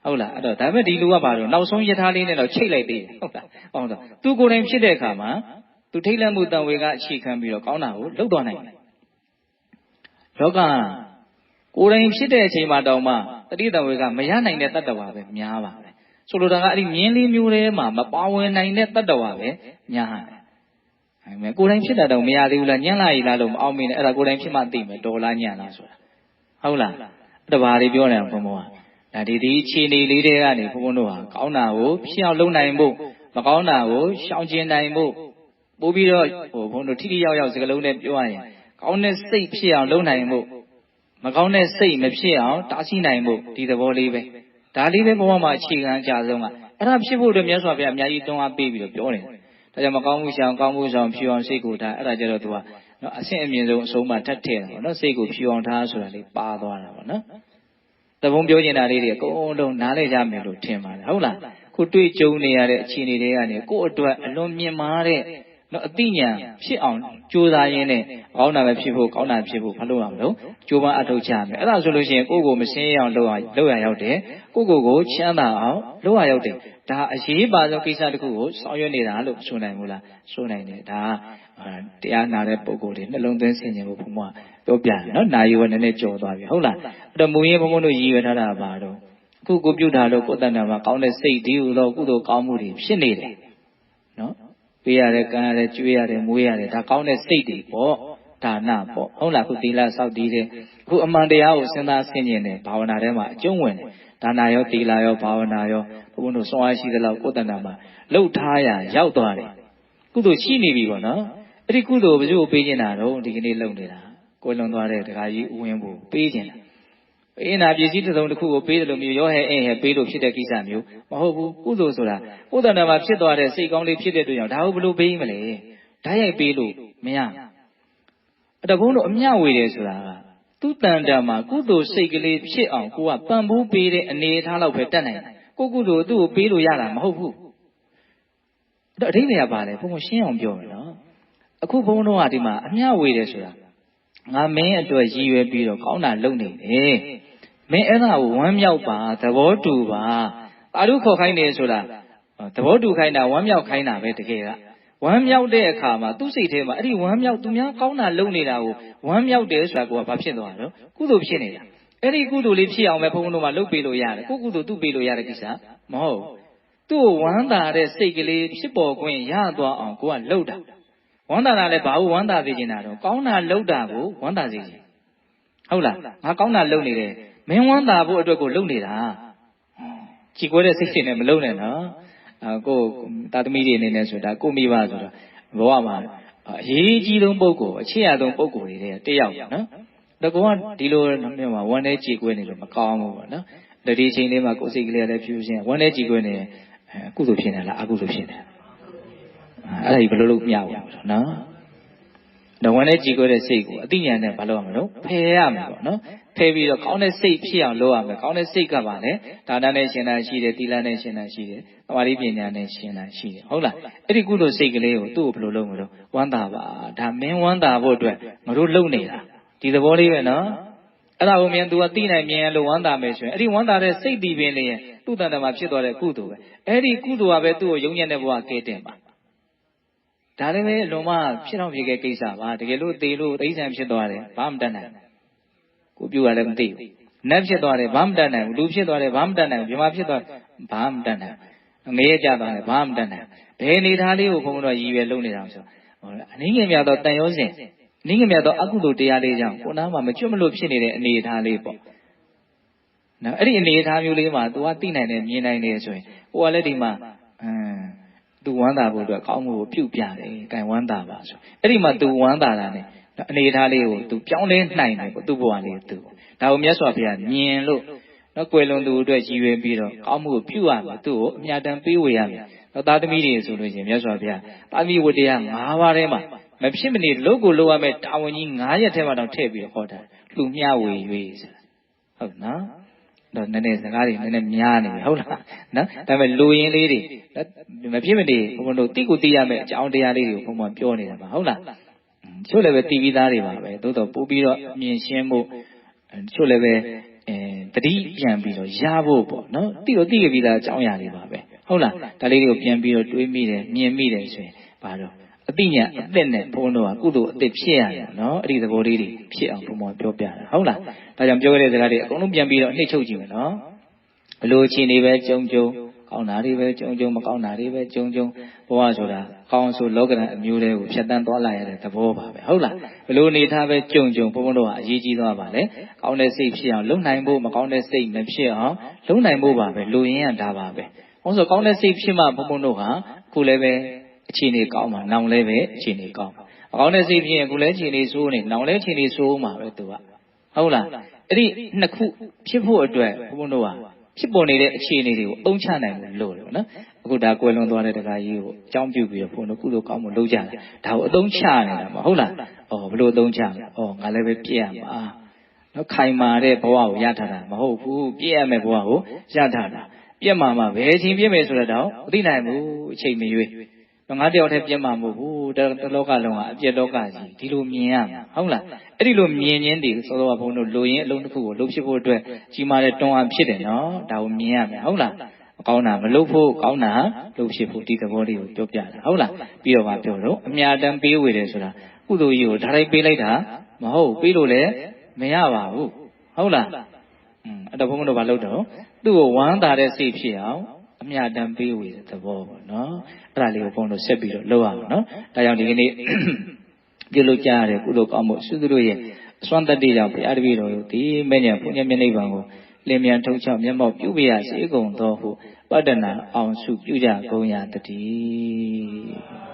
်ဟုတ်လားအဲ့တော့ဒါပေမဲ့ဒီလူကဘာလို့နောက်ဆုံးယထာလေးနဲ့တော့ချိတ်လိုက်သေးတယ်ဟုတ်လားဟုတ်တော့သူကိုယ်တိုင်ဖြစ်တဲ့အခါမှာသူထိတ်လန့်မှုတန်ဝေကအခြေခံပြီးတော့ကောင်းတာကိုလုပ်သွားနိုင်တယ်လောကကိုယ်တိုင်ဖြစ်တဲ့အချိန်မှာတောင်မှတတိတံဝေကမရနိုင်တဲ့တတ္တဝါပဲများပါပဲဆိုလိုတာကအဲ့ဒီမြင်းလေးမျိုးထဲမှာမပါဝင်နိုင်တဲ့တတ္တဝါပဲများတယ်အဲ့မဲ့ကိုယ်တိုင်ဖြစ်တာတော့မရသေးဘူးလားညံ့လာရည်လားလို့မအောင်မင်းနဲ့အဲ့ဒါကိုယ်တိုင်ဖြစ်မှသိမယ်တော်လားညံ့လားဆိုတာဟုတ်လားတဘာတွေပြောနေအောင်ဘုံဘုံကဒါဒီအခြေအနေလေးတွေကနေဘုံဘုံတို့ဟာကောင်းတာကိုဖြစ်အောင်လုပ်နိုင်ဖို့မကောင်းတာကိုရှောင်ကျဉ်နိုင်ဖို့ပို့ပြီးတော့ဘုံတို့ထိထိရောက်ရောက်စကလုံးနဲ့ပြောရရင်ကောင်းတဲ့စိတ်ဖြစ်အောင်လုပ်နိုင်ဖို့မကောင်းတဲ့စိတ်မဖြစ်အောင်တားဆီးနိုင်ဖို့ဒီသဘောလေးပဲဒါလေးပဲဘဝမှာအခြေခံအကြဆုံးကအဲ့ဒါဖြစ်ဖို့အတွက်မြတ်စွာဘုရားအများကြီးတွန်းအားပေးပြီးတော့ပြောတယ်ဒါကြောင့်မကောင်းမှုရှောင်ကောင်းမှုဆောင်ဖြူအောင်စိတ်ကိုထားအဲ့ဒါကြတော့သူကနော်အဆင့်အမြင့်ဆုံးအဆုံးမှထပ်ထည့်တာပေါ့နော်စိတ်ကိုဖြူအောင်ထားဆိုတာလေးပါသွားတာပေါ့နော်သဘုံပြောချင်တာလေးတွေအကုန်လုံးနားလည်ကြမယ်လို့ထင်ပါတယ်ဟုတ်လားခုတွေ့ကြုံနေရတဲ့အခြေအနေတွေကနေကိုယ့်အတွက်အလွန်မြင့်မားတဲ့နော်အသိဉာဏ်ဖြစ်အောင်ကြိုးစားရင်းနဲ့ကောင်းတာပဲဖြစ်ဖို့ကောင်းတာဖြစ်ဖို့ဘာလို့ရမလို့ကြိုးပမ်းအထောက်ချမယ်အဲ့ဒါဆိုလို့ရှိရင်ကိုယ့်ကိုမစင်းရအောင်လုပ်ရရောက်တယ်ကိုယ့်ကိုချမ်းသာအောင်လုပ်ရရောက်တယ်ဒါအရေးပါဆုံးကိစ္စတစ်ခုကိုဆောင်ရွက်နေတာလို့ဆိုနိုင်ဘူးလားဆိုနိုင်တယ်ဒါတရားနာတဲ့ပုဂ္ဂိုလ်တွေနှလုံးသွင်းဆင်ခြင်ဖို့ဘုံဘပြောပြတယ်နော်နာယီဝနည်းနည်းကြော်သွားပြီဟုတ်လားအဲ့တော့မူရင်းဘုံဘတို့ရည်ရွယ်ထားတာပါတော့အခုကိုပြုတာလို့ကိုယ်တဏ္ဍာမှာကောင်းတဲ့စိတ်ဒီဟူသောကုသိုလ်ကောင်းမှုတွေဖြစ်နေတယ်နော်ပေးရတယ်ကံရတယ်ကျွေးရတယ်မွေးရတယ်ဒါကောင်းတဲ့စိတ်တွေပေါ့ဒါနပေါ့ဟုတ်လားခုသီလစောင့်တည်တယ်အခုအမှန်တရားကိုစဉ်းစားဆင်ခြင်တယ်ဘာဝနာထဲမှာအကျုံးဝင်တယ်ဒါနရောသီလရောဘာဝနာရောဘုန်းတို့စွမ်းအားရှိသလောက်ကိုယ်တဏ္ဍာမှာလှုပ်ထားရရောက်သွားတယ်ကုသိုလ်ရှိနေပြီပေါ့နော်အဲ့ဒီကုသိုလ်ဘယ်သူ့ကိုပေးနေတာတော့ဒီကနေ့လှုပ်နေတာကိုယ်လွန်သွားတဲ့ဒကာကြီးဥဝင်ဖို့ပေးနေတာပေးနာပစ္စည်းတစ်စုံတစ်ခုကိုပေးတယ်လို့မျိုးရောဟဲ့ပေးလို့ဖြစ်တဲ့ကိစ္စမျိုးမဟုတ်ဘူးကုသိုလ်ဆိုတာကိုယ်တဏ္ဍာမှာဖြစ်သွားတဲ့စိတ်ကောင်းလေးဖြစ်တဲ့အတွက်ကြောင့်ဒါကိုဘယ်လိုပေးမလဲဓာတ်ရိုက်ပေးလို့မရအဲ့တော့ဘုန်းတို့အမျှဝေတယ်ဆိုတာကသူ့တန်တံမှာကုသိုလ်စိတ်ကလေးဖြစ်အောင်ကိုကပံ့ပိုးပေးတဲ့အနေအထားလောက်ပဲတတ်နိုင်တယ်ကိုကုသိုလ်သူ့ကိုပေးလို့ရတာမဟုတ်ဘူးအဲ့တော့အဓိပ္ပာယ်ကပါလေဘုန်းကရှင်းအောင်ပြောမယ်နော်အခုဘုန်းတို့ကဒီမှာအမျှဝေတယ်ဆိုတာငါမင်းအတွက်ရည်ရွယ်ပြီးတော့ကောင်းတာလုပ်နေတယ်မင်းအဲ့ဒါကိုဝမ်းမြောက်ပါသဘောတူပါသာဓုခေါ်ခိုင်းတယ်ဆိုတာသဘောတူခိုင်းတာဝမ်းမြောက်ခိုင်းတာပဲတကယ်ကဝမ်းမြောက်တဲ့အခါမှာသူ့စိတ်ထဲမှာအဲ့ဒီဝမ်းမြောက်သူများကောင်းတာလုပ်နေတာကိုဝမ်းမြောက်တယ်ဆိုတာကဘာဖြစ်သွားလဲကုသိုလ်ဖြစ်နေတာ အဲ့ဒီကုသိုလ်လေးဖြစ်အောင်ပဲဘုန်းတို့မှလုပ်ပေးလို့ရတယ်ကိုကုသိုလ်သူ့ပေးလို့ရတဲ့ကိစ္စမဟုတ်သူ့ကိုဝမ်းသာတဲ့စိတ်ကလေးဖြစ်ပေါ်ခွင့်ရသွားအောင်ကိုကလှုပ်တာဝမ်းသာတာလည်းဘာလို့ဝမ်းသာစေချင်တာတော့ကောင်းတာလှုပ်တာကိုဝမ်းသာစေချင်ဟုတ်လားငါကောင်းတာလှုပ်နေတယ်မင်းဝမ်းသာဖို့အတွက်ကိုလှုပ်နေတာကြည်ကွဲတဲ့စိတ်ရှင်နဲ့မလှုပ်နဲ့နော်ကိုတာသမီတွေအနေနဲ့ဆိုတာကိုမိဘဆိုတော့ဘဝမှာအရေးကြီးဆုံးပုဂ္ဂိုလ်အခြေရဆုံးပုဂ္ဂိုလ်တွေတယောက်နော်တကောကဒီလိုမျိုးမှာဝမ်းထဲကြည်ကွဲနေလို့မကောင်းဘူးပေါ့နော်ဒီချိန်လေးမှာကိုယ်စိတ်ကလေးလည်းဖြူရှင်းဝမ်းထဲကြည်ကွဲနေကုသိုလ်ဖြစ်နေလားအကုသိုလ်ဖြစ်နေအဲ့ဒါကြီးဘယ်လိုလုပ်မျှဘူးနော်တော့ဝမ်းထဲကြည်ကွဲတဲ့စိတ်ကိုအသိဉာဏ်နဲ့ဘာလုပ်ရမလို့ဖယ်ရမယ်ပေါ့နော်ဖယ်ပြီးတော့ကောင်းတဲ့စိတ်ဖြစ်အောင်လုပ်ရမယ်ကောင်းတဲ့စိတ်ကပါလေဒါနနဲ့ရှင်တာရှိတယ်သီလနဲ့ရှင်တာရှိတယ်သမာဓိပညာနဲ့ရှင်တာရှိတယ်ဟုတ်လားအဲ့ဒီကုသိုလ်စိတ်ကလေးကိုသူ့ကိုဘယ်လိုလုပ်မလို့ဝမ်းသာပါဒါမင်းဝမ်းသာဖို့အတွက်ငါတို့လုပ်နေတာဒီသဘောလေးပဲနော်အဲ့ဒါကိုမြန်သူကသိနိုင်မြင်လို့ဝမ်းသာမယ်ဆိုရင်အဲ့ဒီဝမ်းသာတဲ့စိတ်တည်ပင်လေးရဲ့သူ့တန်တမှာဖြစ်သွားတဲ့ကုသိုလ်ပဲအဲ့ဒီကုသိုလ်ကပဲသူ့ကိုယုံညံ့တဲ့ဘဝကဲတင်ပါဒါလည်းပဲလွန်မှဖြစ်တော့ဖြစ်ခဲ့ကိစ္စပါတကယ်လို့သေလို့သိစံဖြစ်သွားတယ်ဘာမှမတတ်နိုင်ကိုပြုရလည်းမသိဘူးနတ်ဖြစ်သွားတယ်ဘာမှမတတ်နိုင်ဘူးလူဖြစ်သွားတယ်ဘာမှမတတ်နိုင်ဘူးမြမဖြစ်သွားဘာမှမတတ်နိုင်ငရဲကြသွားတယ်ဘာမှမတတ်နိုင်ဘယ်နေသားလေးကိုဘုံတော့ရည်ရွယ်လုံးနေတာဆိုအနည်းငယ်မြတ်တော့တန်ရောစဉ်နည်းငယ်မြတ်တော့အကုသိုလ်တရားလေးကြောင့်ကိုနားမှာမကျွတ်မလို့ဖြစ်နေတဲ့အနေအထားလေးပေါ့နော်အဲ့ဒီအနေအထားမျိုးလေးမှာ तू ကသိနိုင်တယ်မြင်နိုင်တယ်ဆိုရင်ဟိုကလည်းဒီမှာतू ဝမ်းသာဖို့အတွက်ကောင်းမှုကိုပြုပြတယ်။ကံဝမ်းသာပါဆိုအဲ့ဒီမှာ तू ဝမ်းသာတာနဲ့အနေအထားလေးကို तू ပြောင်းလဲနိုင်တယ်ပေါ့သူ့ဘဝလေး तू ဒါကိုမြတ်စွာဘုရားမြင်လို့နော်ကွယ်လွန်သူအတွက်ရည်ရွယ်ပြီးတော့ကောင်းမှုကိုပြုရမယ်သူ့ကိုအမြတ်တမ်းပေးဝေရမယ်တော့သားသမီးတွေဆိုလို့ရှိရင်မြတ်စွာဘုရားသာသမီဝတ္တရား၅ပါးထဲမှာမဖြစ်မနေလုပ်ကိုလုပ်ရမယ်တာဝန်ကြီး9ရက်ထဲမှာတော့ထည့်ပြီးတော့ဟောတာလူမျှဝေ၍ဆိုတာဟုတ်နော်တော့နည်းနည်းစကားတွေနည်းနည်းများနေပြီဟုတ်လားနော်ဒါပေမဲ့လူရင်းလေးတွေမဖြစ်မနေဘုံတို့တိကိုသိရမယ်အကြောင်းတရားလေးတွေကိုဘုံပြောနေတာပါဟုတ်လားချို့လည်းပဲတည်ပြီးသားတွေပါပဲသို့တော့ပို့ပြီးတော့မြင်ရှင်းဖို့ချို့လည်းပဲတတိပြန်ပြီးတော့ရဖို့ပေါ့နော်တိကိုသိပြီးသားအကြောင်းအရာတွေပါပဲဟုတ်လားဒါလေးတွေကိုပြန်ပြီးတော့တွေးမိတယ်မြင်မိတယ်ဆိုရင်ဘာလို့အသိဉာဏ်အသက်နဲ့ဘုံတို့ကကုသိုလ်အသက်ဖြစ်ရတယ်နော်အဲ့ဒီသဘောလေးတွေဖြစ်အောင်ဘုံပြောပြတာဟုတ်လားဒါကြောင့်ပြောခဲ့တဲ့စကားတွေအကုန်လုံးပြန်ပြီးတော့အနှိမ့်ချုပ်ကြည့်မယ်နော်ဘလို့အခြေအနေပဲကြုံကောင်းတာတွေပဲကြုံမကောင်းတာတွေပဲကြုံဘဝဆိုတာကောင်းဆိုလောကဓာတ်အမျိုးတွေကိုဖြတ်တန်းသွားလာရတဲ့သဘောပါပဲဟုတ်လားဘလို့အနေထားပဲကြုံဘုံတို့ကအရေးကြီးသွားပါလေကောင်းတဲ့စိတ်ဖြစ်အောင်လုံနိုင်ဖို့မကောင်းတဲ့စိတ်မဖြစ်အောင်လုံနိုင်ဖို့ပါပဲလူရင်းရတာပါပဲဟောဆိုကောင်းတဲ့စိတ်ဖြစ်မှဘုံတို့ဟာခုလည်းပဲအခြေအနေကောင်းမှာနောင်လည်းပဲအခြေအနေကောင်းအကောင်းတဲ့စိတ်ဖြစ်ရင်ခုလည်းအခြေအနေဆိုးနေနောင်လည်းအခြေအနေဆိုးမှာပဲသူကဟုတ်လားအဲ့ဒီနှစ်ခုဖြစ်ဖို့အတွက်ဘုံတို့ဟာဖြစ်ပေါ်နေတဲ့အခြေအနေတွေကိုအုံချနိုင်လို့လို့နော်အခုဒါကွယ်လွန်သွားတဲ့တရားကြီးကိုအကြောင်းပြုပြီးတော့ဘုံတို့ကုသိုလ်ကောင်းမှုလုပ်ကြတယ်ဒါကိုအသုံးချနေတာမဟုတ်လားဘယ်လိုအသုံးချလဲငါလည်းပဲပြည့်ရမှာနော်ခိုင်မာတဲ့ဘဝကိုရထားတာမဟုတ်ဘူးပြည့်ရမယ့်ဘဝကိုရထားတာပြည့်မှာမှဘယ်အချိန်ပြည့်မယ်ဆိုတော့မသိနိုင်ဘူးအချိန်မရွေးငါတယောက်တည်းပြည့်မှာမဟုတ်ဘူးတလောကလုံးကအပြည့်လောကကြီးဒီလိုမြင်ရမှာဟုတ်လားအဲ့ဒီလိုမြင်ခြင်းတည်းသောတော်ဘုန်းတို့လူရင်းအလုံးတစ်ခုကိုလှုပ်ဖြစ်ဖို့အတွက်ကြီးမားတဲ့တွန်းအားဖြစ်တယ်နော်ဒါကိုမြင်ရမယ်ဟုတ်လားမကောင်းတာမလုပ်ဖို့ကောင်းတာလှုပ်ဖြစ်ဖို့ဒီသဘောလေးကိုပြောပြတာဟုတ်လားပြီးတော့မှပြောတော့အမြတ်တမ်းပေးဝေတယ်ဆိုတာကုသိုလ်ကြီးကိုဒါတိုင်းပေးလိုက်တာမဟုတ်ပေးလို့လည်းမရပါဘူးဟုတ်လားအဲ့တော့ဘုန်းတို့ဘာလုပ်တော့သူ့ကိုဝမ်းသာတဲ့စိတ်ဖြစ်အောင်အမြတ်တမ်းပေးဝေတဲ့သဘောပေါ့နော်အဲ့ဒါလေးကိုဘုန်းတို့ဆက်ပြီးတော့လုပ်ရအောင်နော်ဒါကြောင့်ဒီကနေ့ပြုလုပ်ကြရတဲ့ကုသိုလ်ကောင်းမှုသုသူတို့ရဲ့အစွမ်းတတ္တိကြောင့်ဘုရားတပည့်တော်တို့ဒီမဲ့ညာပုညမျက်နှိပ်ပံကိုလင်းမြန်ထုံချမျက်မှောက်ပြုပြရစေကုန်သောဟုပတ္တနာအောင်စုပြုကြကုန်ရတည်း